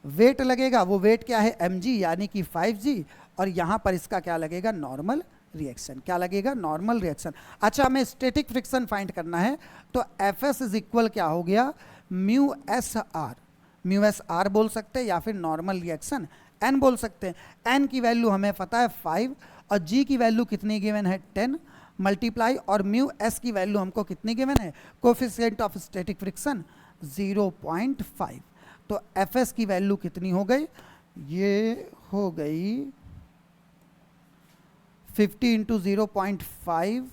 वेट लगेगा, वो वेट क्या है? mg, यानी कि 5g, और यहाँ पर इसका क्या लगेगा? Normal reaction. क्या लगेगा? Normal reaction. अच्छा, हमें स्टैटिक फ्रिक्शन फाइंड करना है तो Fs इज इक्वल क्या हो गया? Mu S R, mu S R बोल सकते हैं या फिर नॉर्मल रिएक्शन एन बोल सकते हैं। एन की वैल्यू हमें पता है 5 और जी की वैल्यू कितनी गिवन है 10 मल्टीप्लाई, और म्यू एस की वैल्यू हमको कितनी गिवन है, कोफिशिएंट ऑफ स्टैटिक फ्रिक्शन 0.5। तो एफ एस की वैल्यू कितनी हो गई, ये हो गई 50 इंटू 0.5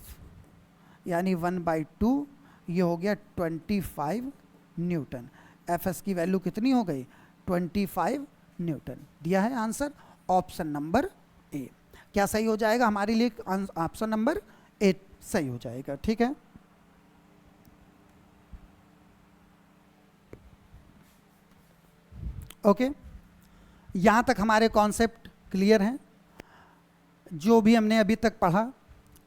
यानी 1/2, ये हो गया 25 न्यूटन। एफ एस की वैल्यू कितनी हो गई 25 न्यूटन। दिया है आंसर ऑप्शन नंबर ए। क्या सही हो जाएगा हमारे लिए, ऑप्शन नंबर ए सही हो जाएगा। ठीक है, ओके, यहाँ तक हमारे कॉन्सेप्ट क्लियर हैं। जो भी हमने अभी तक पढ़ा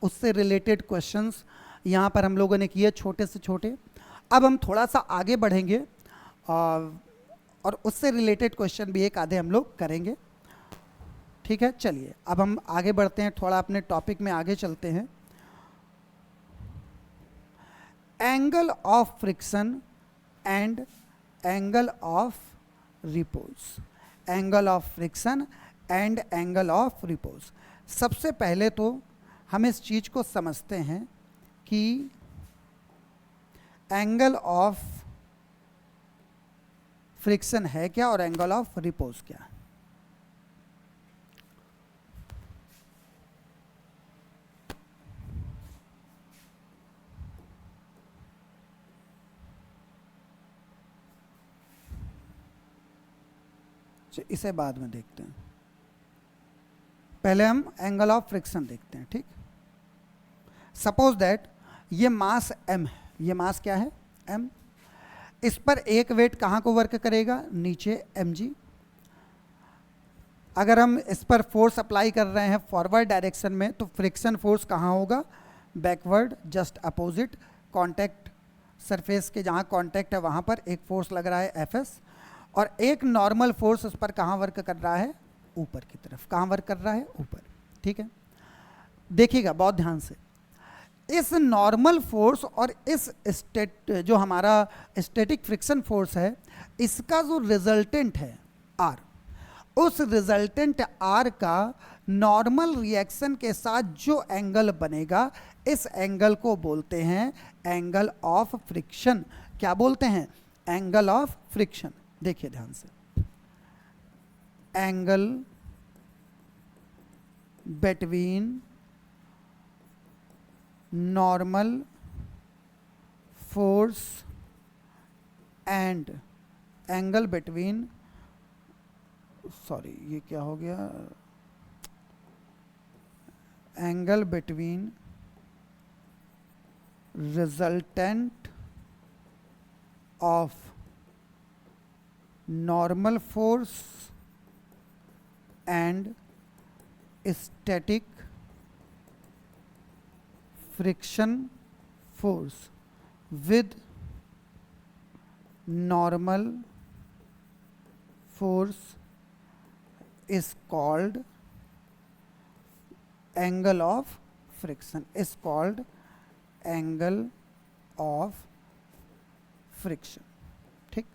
उससे रिलेटेड क्वेश्चंस यहाँ पर हम लोगों ने किए, छोटे से छोटे। अब हम थोड़ा सा आगे बढ़ेंगे और उससे रिलेटेड क्वेश्चन भी एक आधे हम लोग करेंगे। ठीक है, चलिए अब हम आगे बढ़ते हैं, थोड़ा अपने टॉपिक में आगे चलते हैं। Angle of friction and angle of repose, angle of friction and angle of repose. सबसे पहले तो हम इस चीज को समझते हैं कि एंगल ऑफ फ्रिक्शन है क्या और एंगल ऑफ रिपोज क्या है। इसे बाद में देखते हैं, पहले हम एंगल ऑफ फ्रिक्शन देखते हैं। ठीक, सपोज दैट ये मास m है, ये मास क्या है m, इस पर एक वेट कहाँ को वर्क करेगा, नीचे mg। अगर हम इस पर फोर्स अप्लाई कर रहे हैं फॉरवर्ड डायरेक्शन में तो फ्रिक्शन फोर्स कहाँ होगा, backward, just opposite contact surface के जहाँ कांटेक्ट है वहाँ पर एक फोर्स लग रहा है Fs, और एक नॉर्मल फोर्स उस पर कहाँ वर्क कर रहा है, ऊपर की तरफ। कहाँ वर्क कर रहा है, ऊपर। ठीक है, देखिएगा बहुत ध्यान से, इस नॉर्मल फोर्स और इस जो हमारा स्टैटिक फ्रिक्शन फोर्स है, इसका जो रिजल्टेंट है R, उस रिजल्टेंट R का नॉर्मल रिएक्शन के साथ जो एंगल बनेगा, इस एंगल को बोलते हैं एंगल ऑफ फ्रिक्शन। क्या बोलते हैं, एंगल ऑफ फ्रिक्शन। देखिए ध्यान से, angle between normal force and angle between, sorry ये क्या हो गया, angle between resultant of normal force and static friction force with normal force is called angle of friction, is called angle of friction। ठीक,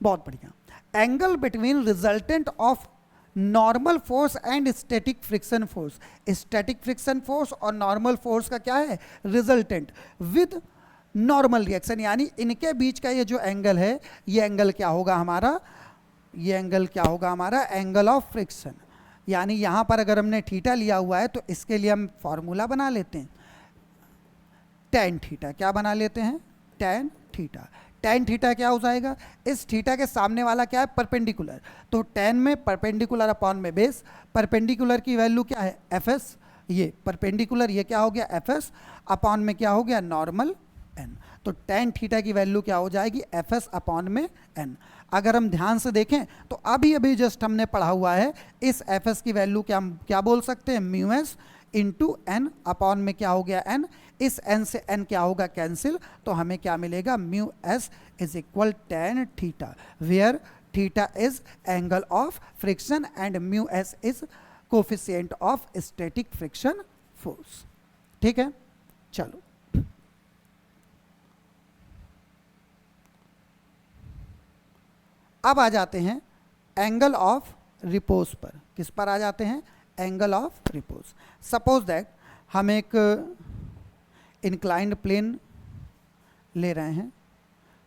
बहुत बढ़िया। Angle between resultant of normal force and static friction force, static friction force और normal force का क्या है, resultant, with normal reaction, यानी इनके बीच का ये जो एंगल है, ये एंगल क्या होगा हमारा, ये एंगल क्या होगा हमारा, एंगल ऑफ फ्रिक्शन। यानी यहाँ पर अगर हमने थीटा लिया हुआ है तो इसके लिए हम फॉर्मूला बना लेते हैं tan थीटा। क्या बना लेते हैं, tan थीटा। tan थीटा क्या हो जाएगा, इस थीटा के सामने वाला क्या है, परपेंडिकुलर, तो tan में परपेंडिकुलर अपॉन में बेस, परपेंडिकुलर की वैल्यू क्या है Fs, ये परपेंडिकुलर, ये क्या हो गया Fs, अपॉन में क्या हो गया नॉर्मल n। तो tan थीटा की वैल्यू क्या हो जाएगी, Fs अपॉन में n। अगर हम ध्यान से देखें तो अभी अभी जस्ट हमने पढ़ा हुआ है, इस Fs की वैल्यू क्या बोल सकते हैं, mu S into N, upon में क्या हो गया n, इस n से n क्या होगा कैंसिल, तो हमें क्या मिलेगा, mu S is equal tan theta, where theta is angle of friction and mu S is coefficient of static friction force. ठीक है, चलो अब आ जाते हैं एंगल ऑफ रिपोज पर। किस पर आ जाते हैं? Angle of repose. Suppose that हम एक इंक्लाइंड प्लेन ले रहे हैं।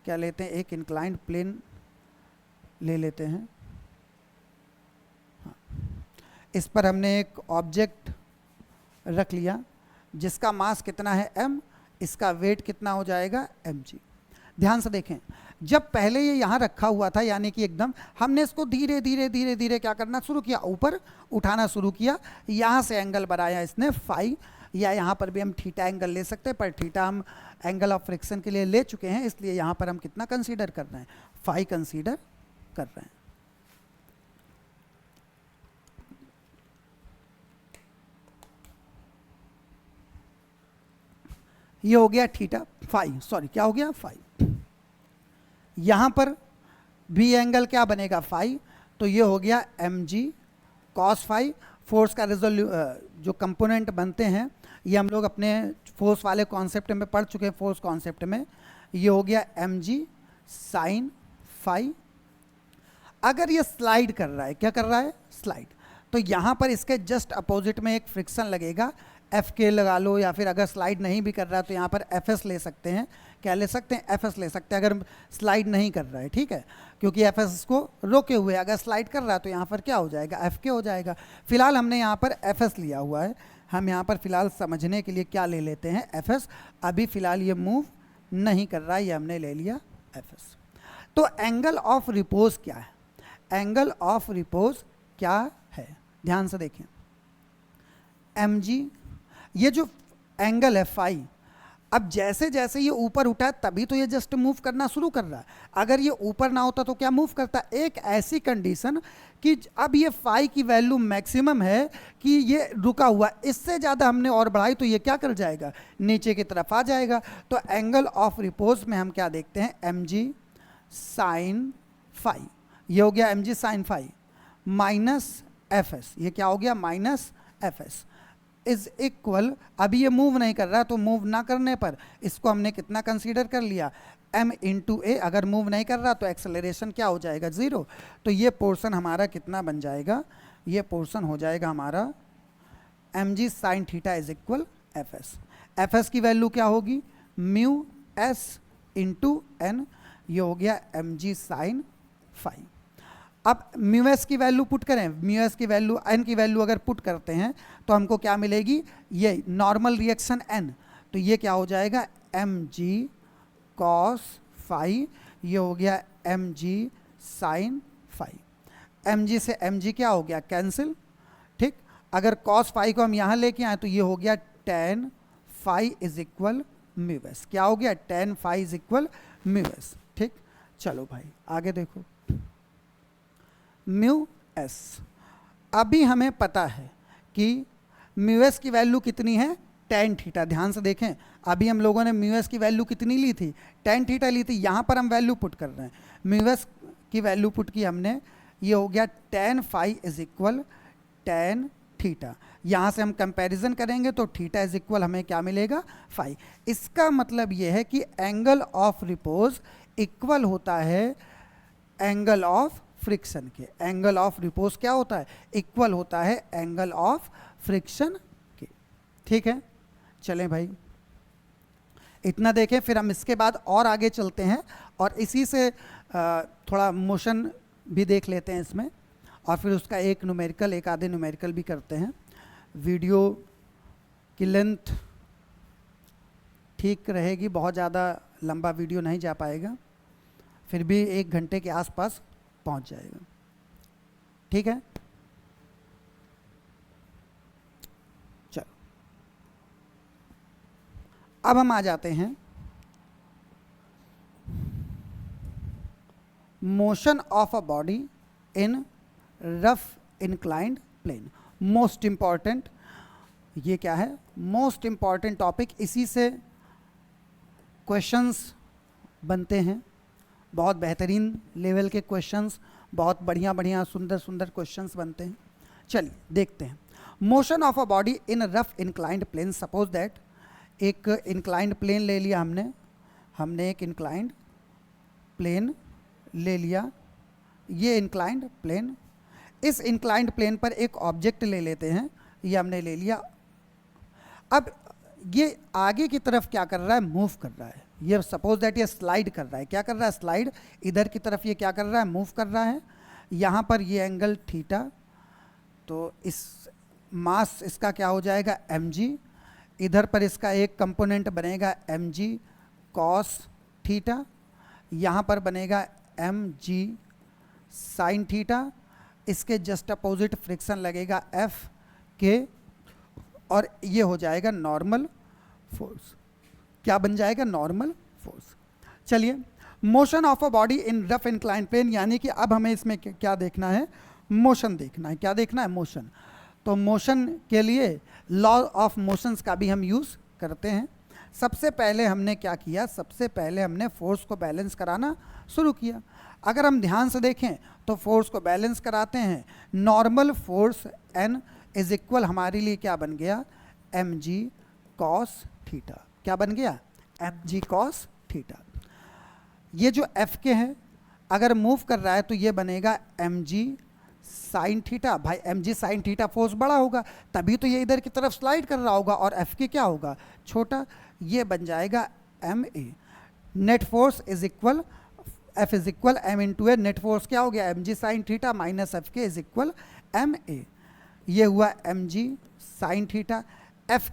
क्या लेते हैं? एक इंक्लाइंड प्लेन ले लेते हैं। हाँ। इस पर हमने एक ऑब्जेक्ट रख लिया जिसका मास कितना है? m, इसका वेट कितना हो जाएगा? mg। ध्यान से देखें, जब पहले ये यहाँ रखा हुआ था, यानी कि एकदम हमने इसको धीरे धीरे धीरे धीरे क्या करना शुरू किया? ऊपर उठाना शुरू किया। यहाँ से एंगल बनाया इसने फाई, या यहाँ पर भी हम थीटा एंगल ले सकते हैं, पर थीटा हम एंगल ऑफ फ्रिक्शन के लिए ले चुके हैं, इसलिए यहाँ पर हम कितना कंसीडर कर रहे हैं? फाई कंसीडर कर रहे हैं। ये हो गया थीटा फाई, सॉरी क्या हो गया? फाई। यहाँ पर भी एंगल क्या बनेगा? फाई। तो ये हो गया mg cos फाई। फोर्स का जो कंपोनेंट बनते हैं ये हम लोग अपने फोर्स वाले कॉन्सेप्ट में पढ़ चुके हैं, फोर्स कॉन्सेप्ट में। ये हो गया mg sin फाई। अगर ये स्लाइड कर रहा है, क्या कर रहा है? स्लाइड, तो यहाँ पर इसके जस्ट अपोजिट में एक फ्रिक्शन लगेगा, एफ के लगा लो, या फिर अगर स्लाइड नहीं भी कर रहा है तो यहाँ पर एफ एस ले सकते हैं। क्या ले सकते हैं? एफ एस ले सकते हैं अगर स्लाइड नहीं कर रहा है, ठीक है, क्योंकि एफ एस को रोके हुए। अगर स्लाइड कर रहा है तो यहाँ पर क्या हो जाएगा? एफ के हो जाएगा। फिलहाल हमने यहाँ पर एफ एस लिया हुआ है, हम यहाँ पर फिलहाल समझने के लिए क्या ले लेते हैं? F S. अभी फिलहाल ये मूव नहीं कर रहा है, ये हमने ले लिया एफ एस। तो एंगल ऑफ रिपोज क्या है? एंगल ऑफ रिपोज क्या है? ध्यान से देखें, mg, ये जो एंगल है फाई, अब जैसे जैसे ये ऊपर उठा है तभी तो ये जस्ट मूव करना शुरू कर रहा है। अगर ये ऊपर ना होता तो क्या मूव करता? एक ऐसी कंडीशन कि अब ये फाई की वैल्यू मैक्सिमम है कि ये रुका हुआ, इससे ज़्यादा हमने और बढ़ाई तो ये क्या कर जाएगा? नीचे की तरफ आ जाएगा। तो एंगल ऑफ रिपोज में हम क्या देखते हैं? mg sine phi. ये हो गया mg sine phi minus F S. ये क्या हो गया? Minus F S is equal, अभी ये मूव नहीं कर रहा, तो मूव ना करने पर इसको हमने कितना कंसीडर कर लिया? m इंटू ए। अगर मूव नहीं कर रहा तो एक्सेलरेशन क्या हो जाएगा? 0। तो ये पोर्शन हमारा कितना बन जाएगा? ये पोर्शन हो जाएगा हमारा mg sine theta is equal F S. F S की वैल्यू क्या होगी? Mu S into N. ये हो गया mg साइन फाई। अब म्यू एस की वैल्यू पुट करें, म्यू एस की वैल्यू, एन की वैल्यू अगर पुट करते हैं तो हमको क्या मिलेगी? ये नॉर्मल रिएक्शन एन। तो ये क्या हो जाएगा? mg cos phi. ये हो गया mg sin फाई। mg से mg क्या हो गया? कैंसिल, ठीक। अगर cos फाई को हम यहाँ लेके आए तो ये हो गया tan phi is equal mu S. क्या हो गया? tan phi is equal mu S, ठीक। चलो भाई आगे देखो, म्यू एस। अभी हमें पता है कि म्यू एस की वैल्यू कितनी है? Tan theta. ध्यान से देखें, अभी हम लोगों ने म्यू एस की वैल्यू कितनी ली थी? टेन थीटा ली थी। यहाँ पर हम वैल्यू पुट कर रहे हैं, म्यू एस की वैल्यू पुट की हमने, ये हो गया tan phi is equal tan theta. यहाँ से हम कंपैरिजन करेंगे तो थीटा इज इक्वल हमें क्या मिलेगा? फाई। इसका मतलब ये है कि एंगल ऑफ रिपोज इक्वल होता है एंगल ऑफ फ्रिक्शन के। एंगल ऑफ रिपोज क्या होता है? इक्वल होता है एंगल ऑफ फ्रिक्शन के, ठीक है। चलें भाई, इतना देखें, फिर हम इसके बाद और आगे चलते हैं और इसी से थोड़ा मोशन भी देख लेते हैं इसमें, और फिर उसका एक न्यूमेरिकल, एक आधे न्यूमेरिकल भी करते हैं। वीडियो की लेंथ ठीक रहेगी, बहुत ज़्यादा लंबा वीडियो नहीं जा पाएगा, फिर भी 1 घंटे के आसपास पहुंच जाएगा, ठीक है। चलो अब हम आ जाते हैं motion of a body in rough inclined plane. Most important, ये क्या है? Most important topic. इसी से क्वेश्चंस बनते हैं, बहुत बेहतरीन लेवल के क्वेश्चंस, बहुत बढ़िया बढ़िया सुंदर सुंदर क्वेश्चंस बनते हैं। चलिए देखते हैं। Motion of a body in rough inclined plane. Suppose that एक इंक्लाइंड प्लेन ले लिया हमने एक इंक्लाइंड प्लेन ले लिया, ये इंक्लाइंड प्लेन, इस इंक्लाइंड प्लेन पर एक ऑब्जेक्ट ले लेते हैं, ये हमने ले लिया। अब ये आगे की तरफ क्या कर रहा है, मूव कर रहा है। ये सपोज दैट ये स्लाइड कर रहा है, क्या कर रहा है, स्लाइड इधर की तरफ ये क्या कर रहा है, मूव कर रहा है। यहाँ पर ये एंगल थीटा, तो इस मास इसका क्या हो जाएगा mg, इधर पर इसका एक कंपोनेंट बनेगा mg कॉस थीटा, यहाँ पर बनेगा mg साइन थीटा, इसके जस्ट अपोजिट फ्रिक्शन लगेगा F के, और ये हो जाएगा नॉर्मल फोर्स। क्या बन जाएगा, नॉर्मल फोर्स। चलिए, motion of a body in rough inclined plane, यानी कि अब हमें इसमें क्या देखना है, मोशन देखना है। क्या देखना है, मोशन। तो मोशन के लिए लॉ ऑफ मोशंस का भी हम यूज़ करते हैं। सबसे पहले हमने क्या किया, सबसे पहले हमने फोर्स को बैलेंस कराना शुरू किया। अगर हम ध्यान से देखें तो फोर्स को बैलेंस कराते हैं, normal force N is equal हमारे लिए क्या बन गया, mg कॉस थीटा। क्या बन गया, mg कॉस थीटा। ये जो F के है अगर मूव कर रहा है तो ये बनेगा mg साइन थीटा। भाई mg साइन थीटा फोर्स बड़ा होगा, तभी तो ये इधर की तरफ स्लाइड कर रहा होगा, और F के क्या होगा, छोटा। ये बन जाएगा ma। Net force is equal F is equal m into A, net force क्या हो गया, mg sine theta minus F के इज इक्वल ma। ये हुआ mg साइन थीटा। F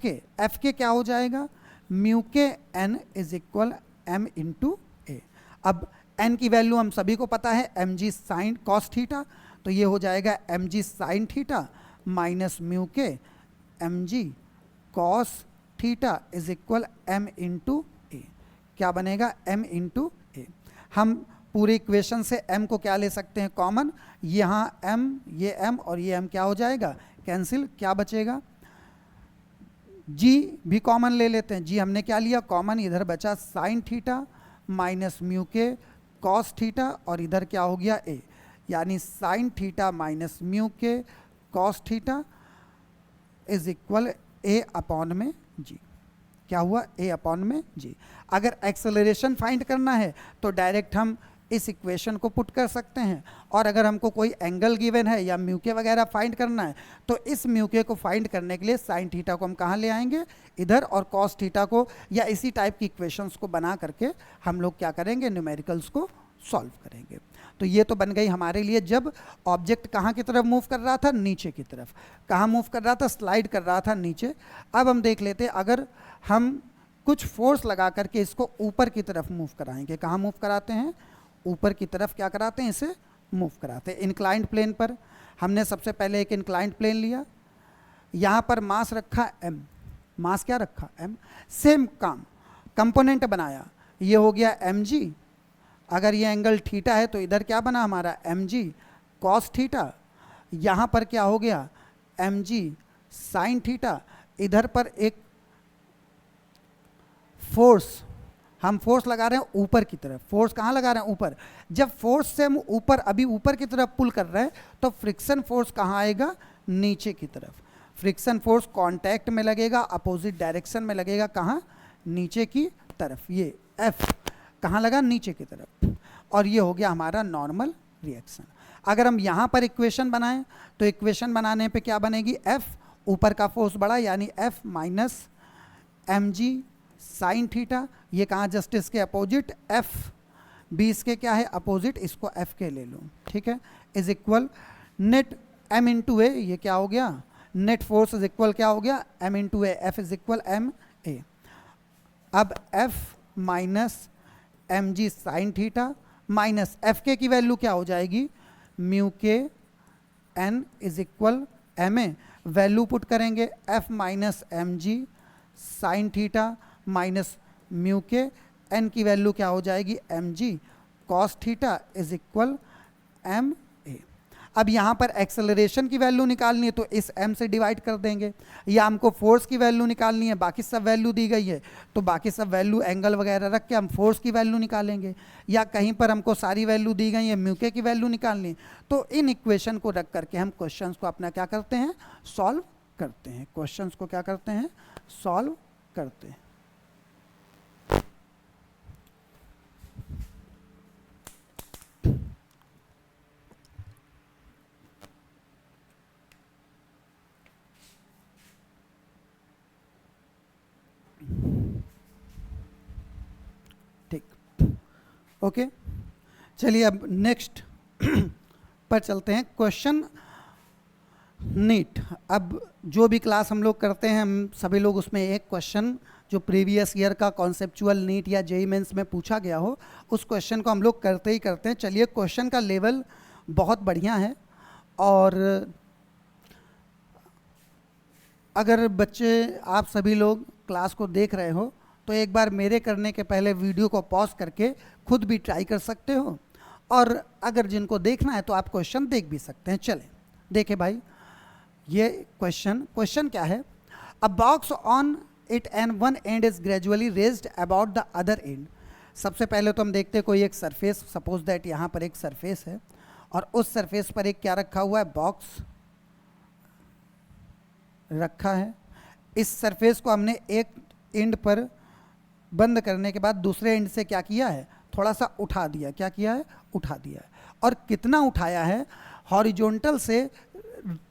के क्या हो जाएगा, mu K n is equal m into A. अब n की वैल्यू हम सभी को पता है, mg साइन कॉस थीटा, तो ये हो जाएगा mg sine theta minus mu K mg cos theta is equal m into A. क्या बनेगा, m इंटू ए। हम पूरी इक्वेशन से m को क्या ले सकते हैं, कॉमन। यहाँ m, ये m और ये m क्या हो जाएगा, कैंसिल। क्या बचेगा, g भी कॉमन ले लेते हैं। g हमने क्या लिया, कॉमन। इधर बचा साइन थीटा माइनस म्यू के कॉस थीटा, और इधर क्या हो गया a, यानी साइन थीटा माइनस म्यू के cos theta is equal a upon में g। क्या हुआ, a अपॉन में g। अगर एक्सेलरेशन फाइंड करना है तो डायरेक्ट हम इस इक्वेशन को पुट कर सकते हैं, और अगर हमको कोई एंगल गिवन है या म्यू के वगैरह फाइंड करना है तो इस म्यू के को फाइंड करने के लिए साइन थीटा को हम कहाँ ले आएंगे, इधर, और कॉस थीटा को या इसी टाइप की इक्वेशंस को बना करके हम लोग क्या करेंगे, न्यूमेरिकल्स को सॉल्व करेंगे। तो ये तो बन गई हमारे लिए जब ऑब्जेक्ट कहाँ की तरफ मूव कर रहा था, नीचे की तरफ। कहाँ मूव कर रहा था, स्लाइड कर रहा था नीचे। अब हम देख लेते हैं, अगर हम कुछ फोर्स लगा करके इसको ऊपर की तरफ मूव कराएंगे। कहाँ मूव कराते हैं, ऊपर की तरफ क्या कराते हैं, इसे मूव कराते हैं। इंक्लाइंड प्लेन पर हमने सबसे पहले एक इंक्लाइंड प्लेन लिया, यहाँ पर मास रखा m, मास क्या रखा m, सेम काम, कंपोनेंट बनाया, ये हो गया mg। अगर ये एंगल थीटा है तो इधर क्या बना हमारा mg कॉस थीटा, यहाँ पर क्या हो गया mg साइन थीटा। इधर पर एक फोर्स, हम फोर्स लगा रहे हैं ऊपर की तरफ। फोर्स कहाँ लगा रहे हैं, ऊपर। जब फोर्स से हम ऊपर, अभी ऊपर की तरफ पुल कर रहे हैं तो फ्रिक्शन फोर्स कहाँ आएगा, नीचे की तरफ। फ्रिक्शन फोर्स कांटेक्ट में लगेगा, अपोजिट डायरेक्शन में लगेगा, कहाँ, नीचे की तरफ। ये F कहाँ लगा, नीचे की तरफ। और ये हो गया हमारा नॉर्मल रिएक्शन। अगर हम यहाँ पर इक्वेशन बनाएं तो इक्वेशन बनाने पे क्या बनेगी, F, ऊपर का फोर्स बड़ा यानी F minus mg sine theta, ये कहाँ, जस्ट इसके अपोजिट F, बी इसके क्या है, अपोजिट, इसको F के ले लो, ठीक है, is equal net m into A. ये क्या हो गया, नेट फोर्स इज इक्वल क्या हो गया, m into A. F is equal m a। अब F minus mg sine theta minus F के की वैल्यू क्या हो जाएगी, mu K n is equal ma। Value put करेंगे, F minus mg sine theta minus mu K, n की value क्या हो जाएगी, mg cos theta is equal ma। अब यहाँ पर एक्सेलरेशन की वैल्यू निकालनी है तो इस m से डिवाइड कर देंगे, या हमको फोर्स की वैल्यू निकालनी है, बाकी सब वैल्यू दी गई है तो बाकी सब वैल्यू एंगल वगैरह रख के हम फोर्स की वैल्यू निकालेंगे, या कहीं पर हमको सारी वैल्यू दी गई है, म्यू के की वैल्यू निकालनी है। तो इन इक्वेशन को रख करके हम क्वेश्चंस को अपना क्या करते हैं, सॉल्व करते हैं। क्वेश्चंस को क्या करते हैं, सॉल्व करते हैं। ओके, चलिए अब नेक्स्ट पर चलते हैं। Question NEET. अब जो भी क्लास हम लोग करते हैं, हम सभी लोग उसमें एक क्वेश्चन जो प्रीवियस ईयर का कॉन्सेप्चुअल नीट या जेईई मेंस में पूछा गया हो, उस क्वेश्चन को हम लोग करते ही करते हैं। चलिए, क्वेश्चन का लेवल बहुत बढ़िया है, और अगर बच्चे आप सभी लोग क्लास को देख रहे हो तो एक बार मेरे करने के पहले वीडियो को पॉज करके खुद भी ट्राई कर सकते हो, और अगर जिनको देखना है तो आप क्वेश्चन देख भी सकते हैं। चलें देखें भाई, ये क्वेश्चन क्या है। अ box on it and one end is gradually raised about the other and. सबसे पहले तो हम देखते हैं कोई एक सरफेस, सपोज दैट यहाँ पर एक सरफेस है, और उस सरफेस पर एक क्या रखा हुआ है, बॉक्स रखा है। इस सरफेस को हमने एक एंड पर बंद करने के बाद दूसरे एंड से क्या किया है, थोड़ा सा उठा दिया। क्या किया है, उठा दिया है। और कितना उठाया है, हॉरिजॉन्टल से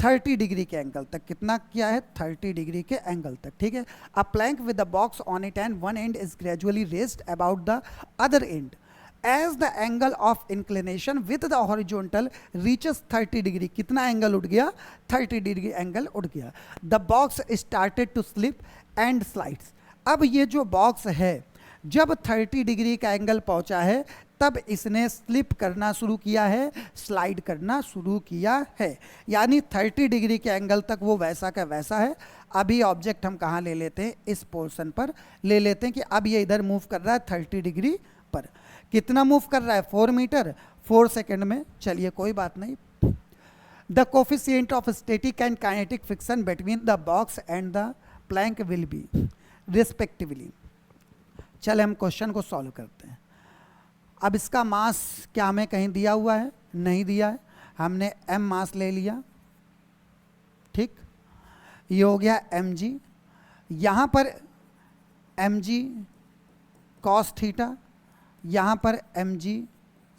30 डिग्री के एंगल तक। कितना किया है, 30 डिग्री के एंगल तक, ठीक है। A plank with the box on it and one end is gradually raised about the other end as the angle of inclination with the horizontal reaches 30 degree. कितना एंगल उठ गया, 30 डिग्री एंगल उठ गया। The box started to slip and slides. अब ये जो box है, जब 30 डिग्री का एंगल पहुंचा है तब इसने स्लिप करना शुरू किया है, स्लाइड करना शुरू किया है। यानी 30 डिग्री के एंगल तक वो वैसा का वैसा है। अभी ऑब्जेक्ट हम कहाँ ले लेते हैं, इस पोर्शन पर ले लेते हैं कि अब ये इधर मूव कर रहा है 30 डिग्री पर। कितना मूव कर रहा है, 4 मीटर 4 सेकेंड में। चलिए कोई बात नहीं। The coefficient of static and kinetic friction between the box and the plank will be respectively. चले हम क्वेश्चन को सॉल्व करते हैं। अब इसका मास क्या हमें कहीं दिया हुआ है, नहीं दिया है। हमने m मास ले लिया, ठीक। ये हो गया mg। यहाँ पर mg cos थीटा, यहाँ पर mg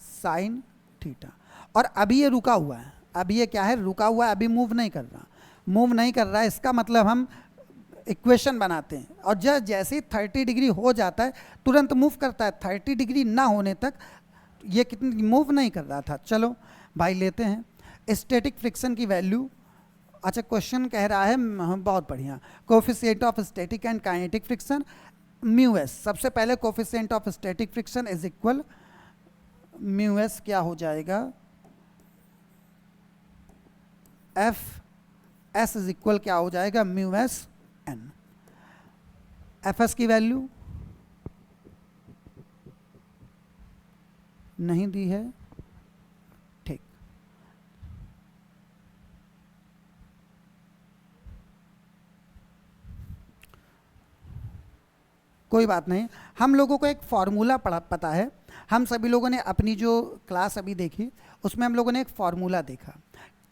sin थीटा। और अभी ये रुका हुआ है, अभी ये क्या है, रुका हुआ है, अभी मूव नहीं कर रहा। मूव नहीं कर रहा है, इसका मतलब हम इक्वेशन बनाते हैं, और जैसे ही 30 डिग्री हो जाता है तुरंत मूव करता है। 30 डिग्री ना होने तक ये कितनी मूव नहीं कर रहा था। चलो भाई लेते हैं स्टैटिक फ्रिक्शन की वैल्यू। अच्छा, क्वेश्चन कह रहा है, बहुत बढ़िया, coefficient of static and kinetic friction mu S. सबसे पहले coefficient of static friction is equal mu S क्या हो जाएगा, एफ एस इज इक्वल क्या हो जाएगा, mu S N. F S की वैल्यू नहीं दी है, ठीक। कोई बात नहीं, हम लोगों को एक फॉर्मूला पता है। हम सभी लोगों ने अपनी जो क्लास अभी देखी उसमें हम लोगों ने एक फॉर्मूला देखा,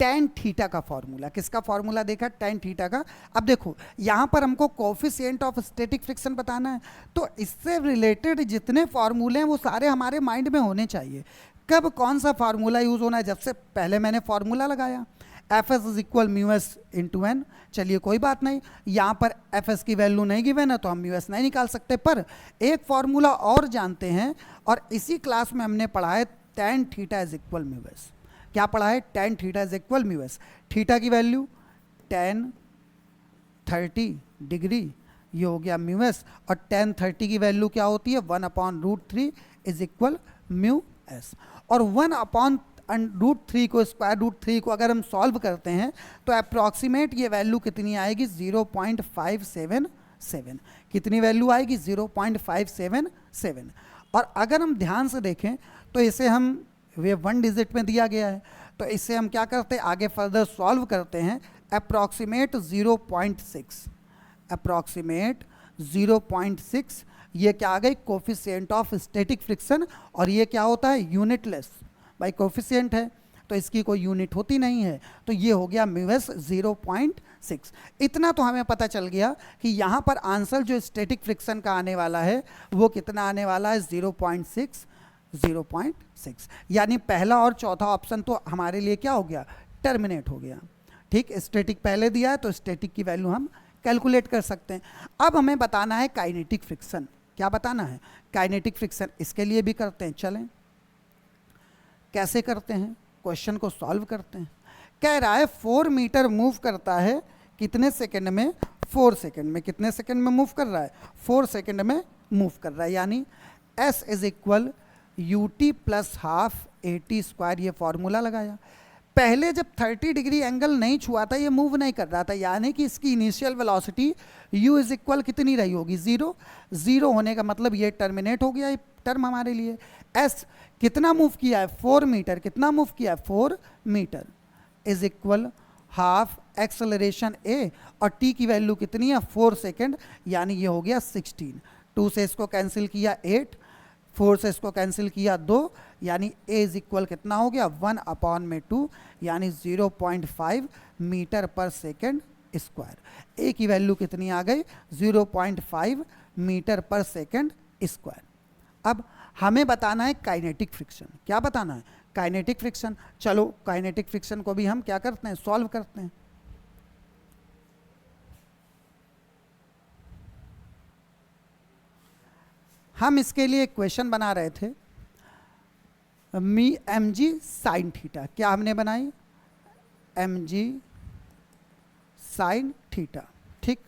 tan थीटा का फॉर्मूला। किसका फॉर्मूला देखा, tan थीटा का। अब देखो यहाँ पर हमको कोफिशिएंट ऑफ स्टैटिक फ्रिक्शन बताना है, तो इससे रिलेटेड जितने फॉर्मूले हैं वो सारे हमारे माइंड में होने चाहिए। कब कौन सा फार्मूला यूज़ होना है, जब से पहले मैंने फार्मूला लगाया F S is equal mu S into N. चलिए कोई बात नहीं, यहाँ पर एफ एस की वैल्यू नहीं गिवन है तो हम म्यू एस नहीं निकाल सकते, पर एक फार्मूला और जानते हैं, और इसी क्लास में हमने पढ़ा है tan theta is equal mu S. क्या पढ़ा है, tan theta is equal mu S. Theta की वैल्यू tan 30 डिग्री, ये हो गया म्यू एस, और tan 30 की वैल्यू क्या होती है, 1/√3 इज इक्वल म्यू एस। और 1/√3 को, √3 को अगर हम सॉल्व करते हैं तो अप्रॉक्सीमेट ये वैल्यू कितनी आएगी, 0.577। कितनी वैल्यू आएगी, 0.577। और अगर हम ध्यान से देखें तो इसे हम, वे 1 डिजिट में दिया गया है, तो इससे हम क्या करते हैं, आगे फर्दर सॉल्व करते हैं। अप्रॉक्सीमेट 0.6, अप्रॉक्सीमेट 0.6, ये क्या आ गई, कोफिशिएंट ऑफ स्टैटिक फ्रिक्शन। और ये क्या होता है, यूनिटलेस। भाई कोफिशिएंट है तो इसकी कोई यूनिट होती नहीं है, तो ये हो गया म्यू एस 0.6। इतना तो हमें पता चल गया कि यहाँ पर आंसर जो स्टैटिक फ्रिक्शन का आने वाला है वो कितना आने वाला है, 0.6। यानी पहला और चौथा ऑप्शन तो हमारे लिए क्या हो गया, टर्मिनेट हो गया, ठीक। स्टैटिक पहले दिया है तो स्टैटिक की वैल्यू हम कैलकुलेट कर सकते हैं। अब हमें बताना है काइनेटिक फ्रिक्शन। क्या बताना है? Kinetic friction. इसके लिए भी करते हैं, चलें कैसे करते हैं, क्वेश्चन को सॉल्व करते हैं। कह रहा है 4 मीटर मूव करता है कितने सेकंड में? 4 सेकंड में। कितने सेकंड में मूव कर रहा है? 4 सेकंड में मूव कर रहा है। यानी S is equal ut plus half AT²। ये फॉर्मूला लगाया। पहले जब 30 डिग्री एंगल नहीं छुआ था, ये मूव नहीं कर रहा था, यानी कि इसकी initial velocity u is equal कितनी रही होगी? 0। 0 होने का मतलब ये टर्मिनेट हो गया ये टर्म हमारे लिए। S कितना मूव किया है? 4 मीटर। कितना मूव किया है? 4 metre is equal half acceleration a, और t की वैल्यू कितनी है? 4 सेकेंड, यानी ये हो गया 16। 2 से इसको कैंसिल किया 8, 4 से इसको कैंसिल किया 2, यानी a इज इक्वल कितना हो गया? 1/2, यानी 0.5 मीटर पर सेकेंड स्क्वायर। a की वैल्यू कितनी आ गई? 0.5 मीटर पर सेकेंड स्क्वायर। अब हमें बताना है काइनेटिक फ्रिक्शन। क्या बताना है? Kinetic friction. चलो काइनेटिक फ्रिक्शन को भी हम क्या करते हैं? सॉल्व करते हैं। हम इसके लिए एक क्वेश्चन बना रहे थे, mg साइन थीटा। क्या हमने बनाई? mg sine theta. ठीक,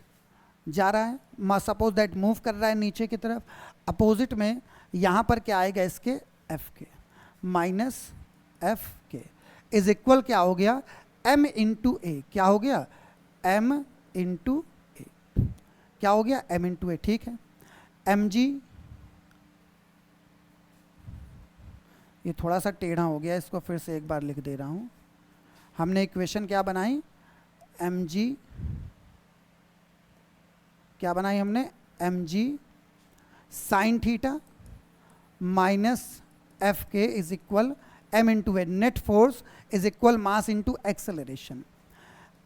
जा रहा है, सपोज दैट मूव कर रहा है नीचे की तरफ। अपोजिट में यहाँ पर क्या आएगा? इसके एफ के minus F K is equal क्या हो गया? m into A. क्या हो गया? m into A. क्या हो गया? m इंटू ए। ठीक है, mg, ये थोड़ा सा टेढ़ा हो गया, इसको फिर से एक बार लिख दे रहा हूँ। हमने इक्वेशन क्या बनाई? mg, क्या बनाई हमने? mg sine theta minus F K is equal m into A. Net force is equal mass into acceleration.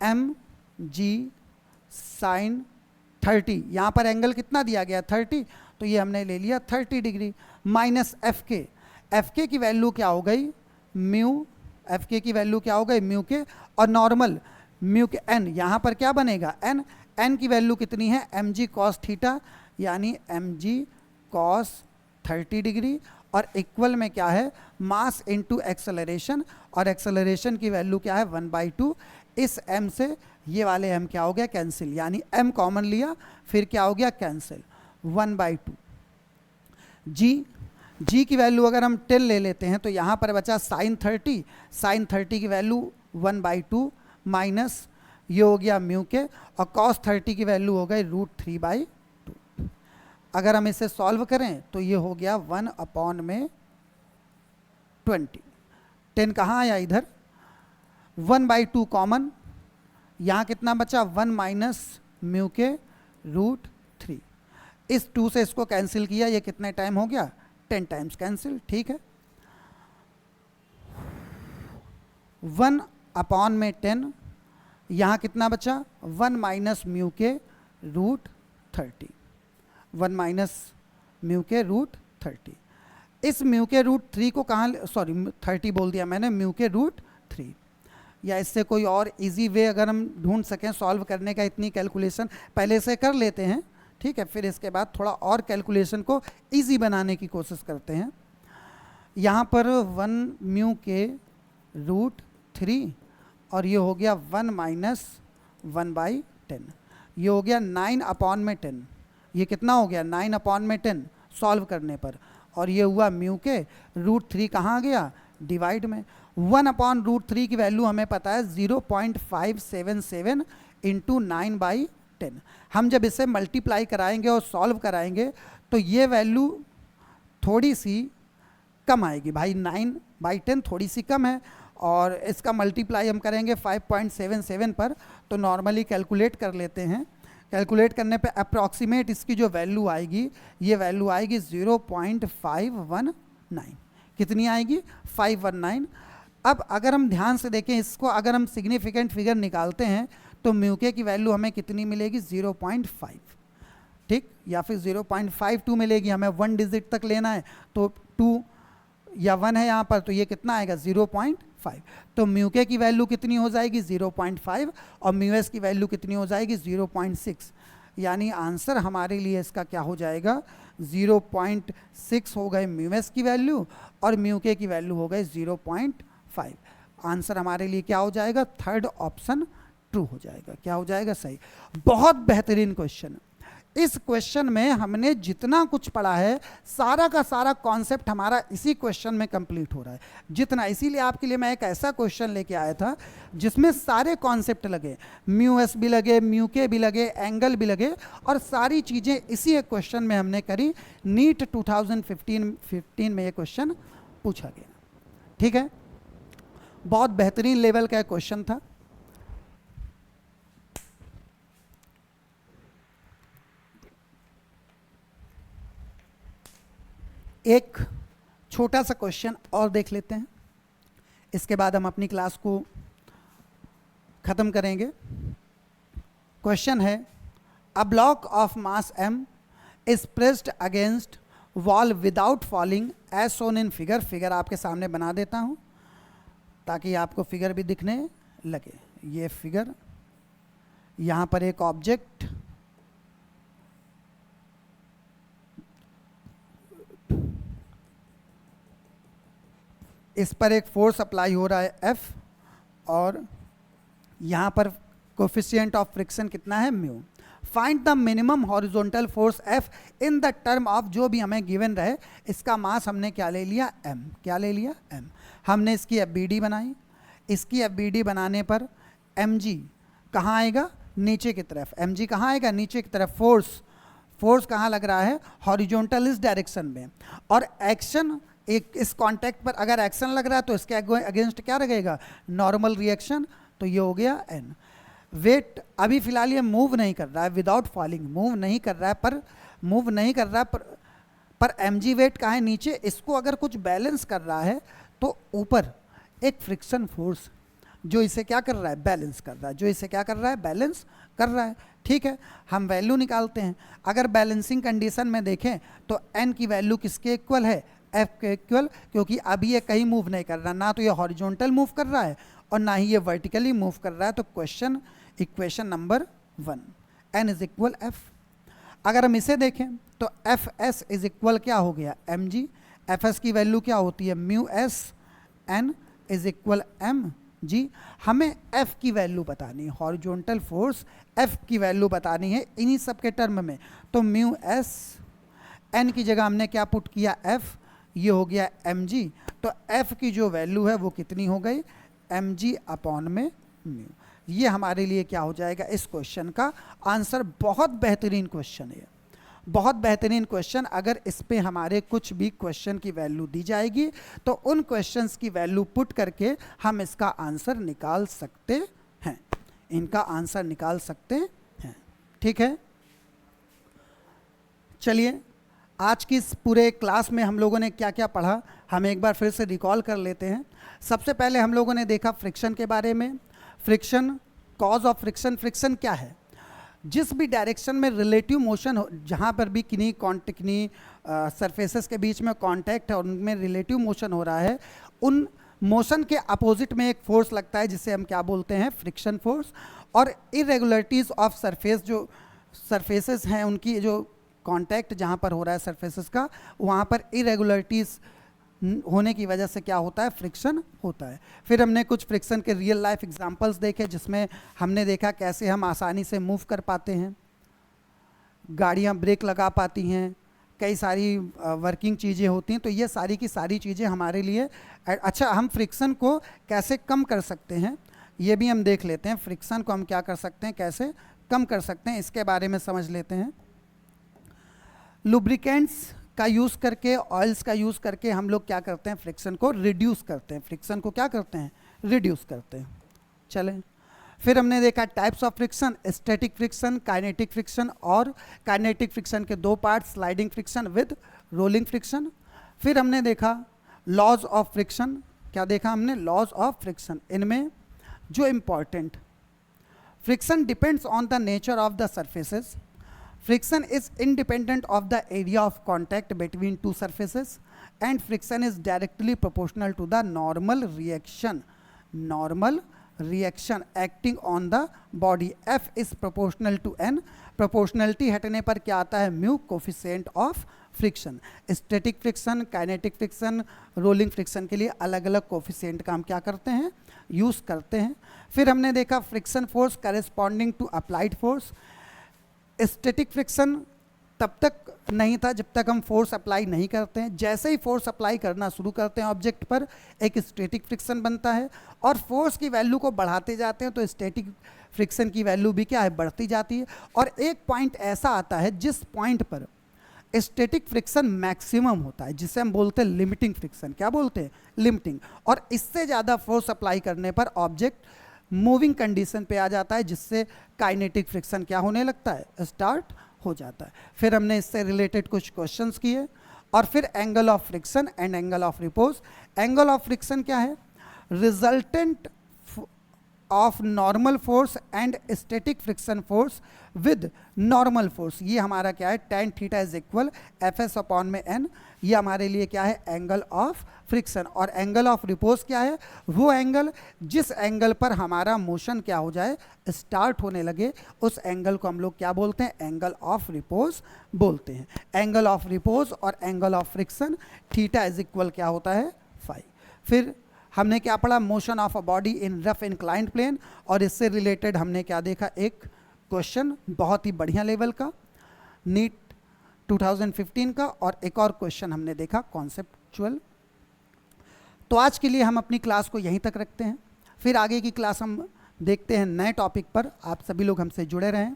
mg sine 30, यहाँ पर एंगल कितना दिया गया? 30, तो ये हमने ले लिया 30 डिग्री, माइनस एफ के। एफ के की वैल्यू क्या हो गई? म्यू। एफ के की वैल्यू क्या हो गई? म्यू के, और नॉर्मल म्यू के n, यहाँ पर क्या बनेगा? n। n की वैल्यू कितनी है? mg cos थीटा, यानी mg cos 30 डिग्री, और इक्वल में क्या है? मास इंटू एक्सेलरेशन, और एक्सेलरेशन की वैल्यू क्या है? 1/2। इस m से ये वाले m क्या हो गया? कैंसिल, यानी m कॉमन लिया, फिर क्या हो गया? कैंसिल, 1/2। g की वैल्यू अगर हम 10 ले लेते हैं तो यहाँ पर बचा साइन 30। साइन 30 की वैल्यू 1/2 माइनस ये हो गया म्यू के, और कॉस 30 की वैल्यू हो गई √3/2। अगर हम इसे सॉल्व करें तो ये हो गया 1/20। 10 कहाँ आया? इधर। 1/2 कॉमन, यहाँ कितना बचा? 1 माइनस म्यू के √3। इस 2 से इसको कैंसिल किया, ये कितने टाइम हो गया? 10 टाइम्स कैंसिल। ठीक है, 1/10, यहाँ कितना बचा? 1 माइनस म्यू के √30। 1 माइनस म्यू के √30। इस म्यू के √3 को कहाँ, सॉरी 30 बोल दिया मैंने, म्यू के √3। या इससे कोई और इजी वे अगर हम ढूंढ सकें सॉल्व करने का, इतनी कैलकुलेशन पहले से कर लेते हैं। ठीक है, फिर इसके बाद थोड़ा और कैलकुलेशन को इजी बनाने की कोशिश करते हैं। यहाँ पर 1 म्यू के √3, और ये हो गया 1 माइनस 1/10, ये हो गया 9/10। ये कितना हो गया? 9/10 सॉल्व करने पर, और ये हुआ म्यू के √3 कहाँ आ गया? डिवाइड में। 1/√3 की वैल्यू हमें पता है 0.577 इंटू 9/10। हम जब इसे मल्टीप्लाई कराएंगे और सॉल्व कराएंगे तो ये वैल्यू थोड़ी सी कम आएगी भाई, 9/10 थोड़ी सी कम है, और इसका मल्टीप्लाई हम करेंगे 5.77 पर, तो नॉर्मली कैलकुलेट कर लेते हैं। कैलकुलेट करने पे अप्रॉक्सीमेट इसकी जो वैल्यू आएगी, ये वैल्यू आएगी 0.519। कितनी आएगी? 519। अब अगर हम ध्यान से देखें इसको, अगर हम सिग्निफिकेंट फिगर निकालते हैं तो म्यू के की वैल्यू हमें कितनी मिलेगी? 0.5। ठीक, या फिर 0.52 मिलेगी। हमें 1 डिजिट तक लेना है, तो 2 या 1 है यहाँ पर, तो ये कितना आएगा? 0.5। तो म्यू के की वैल्यू कितनी हो जाएगी? 0.5, और म्यू एस की वैल्यू कितनी हो जाएगी? 0.6। यानी आंसर हमारे लिए इसका क्या हो जाएगा, 0.6 हो गए म्यू एस की वैल्यू और म्यू के की वैल्यू हो गए 0.5। आंसर हमारे लिए क्या हो जाएगा, थर्ड ऑप्शन ट्रू हो जाएगा। क्या हो जाएगा, सही। बहुत बेहतरीन क्वेश्चन। इस क्वेश्चन में हमने जितना कुछ पढ़ा है सारा का सारा कॉन्सेप्ट हमारा इसी क्वेश्चन में कंप्लीट हो रहा है, जितना। इसीलिए आपके लिए मैं एक ऐसा क्वेश्चन लेके आया था जिसमें सारे कॉन्सेप्ट लगे, म्यू एस भी लगे, म्यू के भी लगे, एंगल भी लगे, और सारी चीज़ें इसी एक क्वेश्चन में हमने करी। नीट 2015 में ये क्वेश्चन पूछा गया। ठीक है, बहुत बेहतरीन लेवल का क्वेश्चन था। एक छोटा सा क्वेश्चन और देख लेते हैं, इसके बाद हम अपनी क्लास को खत्म करेंगे। क्वेश्चन है, a block of mass m is pressed against wall without falling edge shown in figure. Figure आपके सामने बना देता हूं ताकि आपको फिगर भी दिखने लगे। ये फिगर, यहां पर एक ऑब्जेक्ट, इस पर एक फोर्स अप्लाई हो रहा है F, और यहाँ पर कोफिशिएंट ऑफ फ्रिक्शन कितना है, mu. Find the minimum horizontal force F in the term of, जो भी हमें गिवन रहे, इसका मास हमने क्या ले लिया, m। क्या ले लिया, m। हमने इसकी FBD बनाई। इसकी FBD बनाने पर mg कहाँ आएगा, नीचे की तरफ। mg कहाँ आएगा, नीचे की तरफ। फोर्स कहाँ लग रहा है, हॉरिजॉन्टल इस डायरेक्शन में। और एक्शन, एक इस कांटेक्ट पर अगर एक्शन लग रहा है तो इसके अगेंस्ट क्या लगेगा, नॉर्मल रिएक्शन। तो ये हो गया n। वेट अभी फिलहाल ये मूव नहीं कर रहा है, विदाउट फॉलिंग मूव नहीं कर रहा है, पर mg वेट कहाँ है, नीचे। इसको अगर कुछ बैलेंस कर रहा है तो ऊपर एक फ्रिक्शन फोर्स जो इसे क्या कर रहा है, बैलेंस कर रहा है, जो इसे क्या कर रहा है, बैलेंस कर रहा है। ठीक है, हम वैल्यू निकालते हैं। अगर बैलेंसिंग कंडीशन में देखें तो n की वैल्यू किसके इक्वल है, f के इक्वल, क्योंकि अभी ये कहीं मूव नहीं कर रहा, ना तो ये हॉरिजॉन्टल मूव कर रहा है और ना ही ये वर्टिकली मूव कर रहा है। तो equation number 1, n is equal f। अगर हम इसे देखें तो एफ एस इज इक्वल क्या हो गया, mg। एफ एस की वैल्यू क्या होती है, mu S, n is equal mg। हमें f की वैल्यू बतानी है, हॉरिजॉन्टल फोर्स f की वैल्यू बतानी है इन्हीं सब के टर्म में। तो म्यू एस, n की जगह हमने क्या पुट किया, f, ये हो गया mg। तो f की जो वैल्यू है वो कितनी हो गई, mg अपॉन में म्यू। ये हमारे लिए क्या हो जाएगा, इस क्वेश्चन का आंसर। बहुत बेहतरीन क्वेश्चन है, बहुत बेहतरीन क्वेश्चन। अगर इस पे हमारे कुछ भी क्वेश्चन की वैल्यू दी जाएगी तो उन क्वेश्चंस की वैल्यू पुट करके हम इसका आंसर निकाल सकते हैं, इनका आंसर निकाल सकते हैं। ठीक है, चलिए आज की इस पूरे क्लास में हम लोगों ने क्या क्या पढ़ा, हम एक बार फिर से रिकॉल कर लेते हैं। सबसे पहले हम लोगों ने देखा फ्रिक्शन के बारे में। Friction, cause of friction. Friction क्या है, जिस भी डायरेक्शन में रिलेटिव मोशन हो, जहाँ पर भी किन्हीं सरफेसेस के बीच में कांटेक्ट है और उनमें रिलेटिव मोशन हो रहा है, उन मोशन के अपोजिट में एक फोर्स लगता है जिसे हम क्या बोलते हैं, फ्रिक्शन फोर्स। और इरेगुलरिटीज़ ऑफ सरफेस, जो सरफेसेस हैं उनकी जो कांटेक्ट जहाँ पर हो रहा है सरफेसेस का, वहाँ पर इरेगुलरिटीज़ होने की वजह से क्या होता है, फ्रिक्शन होता है। फिर हमने कुछ फ्रिक्शन के रियल लाइफ एग्जांपल्स देखे, जिसमें हमने देखा कैसे हम आसानी से मूव कर पाते हैं, गाड़ियाँ ब्रेक लगा पाती हैं, कई सारी वर्किंग चीज़ें होती हैं। तो ये सारी की सारी चीज़ें हमारे लिए अच्छा। हम फ्रिक्शन को कैसे कम कर सकते हैं ये भी हम देख लेते हैं। फ्रिक्शन को हम क्या कर सकते हैं, कैसे कम कर सकते हैं, इसके बारे में समझ लेते हैं। लुब्रिकेंट्स का यूज़ करके, ऑयल्स का यूज़ करके हम लोग क्या करते हैं, फ्रिक्शन को रिड्यूस करते हैं। फ्रिक्शन को क्या करते हैं, रिड्यूस करते हैं। चलें, फिर हमने देखा types of friction, static friction, kinetic friction. और काइनेटिक फ्रिक्शन के दो part, sliding friction with rolling friction. फिर हमने देखा लॉज ऑफ फ्रिक्शन। क्या देखा हमने, लॉज ऑफ फ्रिक्शन। इनमें जो important, friction depends on the nature of the surfaces. Friction is independent of the area of contact between two surfaces, and friction is directly proportional to the normal reaction reaction acting on the body, F is proportional to N, proportionality हटने पर क्या आता है, mu, coefficient of friction. Static friction, kinetic friction, rolling friction के लिए अलग अलग coefficient का हम क्या करते हैं, यूज़ करते हैं। फिर हमने देखा friction force corresponding to applied force. Static friction तब तक नहीं था जब तक हम फोर्स अप्लाई नहीं करते हैं, जैसे ही फोर्स अप्लाई करना शुरू करते हैं ऑब्जेक्ट पर एक स्टैटिक फ्रिक्शन बनता है, और फोर्स की वैल्यू को बढ़ाते जाते हैं तो स्टैटिक फ्रिक्शन की वैल्यू भी क्या है, बढ़ती जाती है। और एक पॉइंट ऐसा आता है जिस पॉइंट पर स्टैटिक फ्रिक्शन मैक्सिमम होता है, जिसे हम बोलते हैं लिमिटिंग फ्रिक्शन। क्या बोलते हैं, लिमिटिंग। और इससे ज़्यादा फोर्स अप्लाई करने पर ऑब्जेक्ट मूविंग कंडीशन पे आ जाता है, जिससे काइनेटिक फ्रिक्शन क्या होने लगता है, स्टार्ट हो जाता है। फिर हमने इससे रिलेटेड कुछ क्वेश्चंस किए, और फिर angle of friction and angle of repose. Angle of friction क्या है, resultant of normal force and static friction force with normal force. ये हमारा क्या है, tan theta is equal Fs upon में n। ये हमारे लिए क्या है, एंगल ऑफ फ्रिक्शन। और एंगल ऑफ रिपोज क्या है, वो एंगल जिस एंगल पर हमारा मोशन क्या हो जाए, स्टार्ट होने लगे, उस एंगल को हम लोग क्या बोलते हैं, एंगल ऑफ रिपोज बोलते हैं। एंगल ऑफ रिपोज और angle of friction theta is equal क्या होता है, फाई। फिर हमने क्या पढ़ा, motion of a body in rough inclined plane, और इससे रिलेटेड हमने क्या देखा, एक क्वेश्चन बहुत ही बढ़िया लेवल का नीट 2015 का, और एक और क्वेश्चन हमने देखा कॉन्सेप्चुअल। तो आज के लिए हम अपनी क्लास को यहीं तक रखते हैं, फिर आगे की क्लास हम देखते हैं नए टॉपिक पर। आप सभी लोग हमसे जुड़े रहें,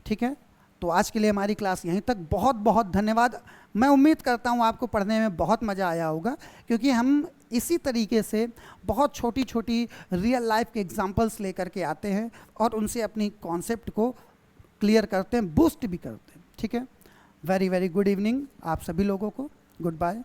ठीक है। तो आज के लिए हमारी क्लास यहीं तक। बहुत बहुत धन्यवाद। मैं उम्मीद करता हूँ आपको पढ़ने में बहुत मज़ा आया होगा, क्योंकि हम इसी तरीके से बहुत छोटी छोटी रियल लाइफ के एग्जांपल्स लेकर के आते हैं और उनसे अपनी कॉन्सेप्ट को क्लियर करते हैं, बूस्ट भी करते हैं, ठीक है। वेरी वेरी गुड इवनिंग आप सभी लोगों को। Good bye.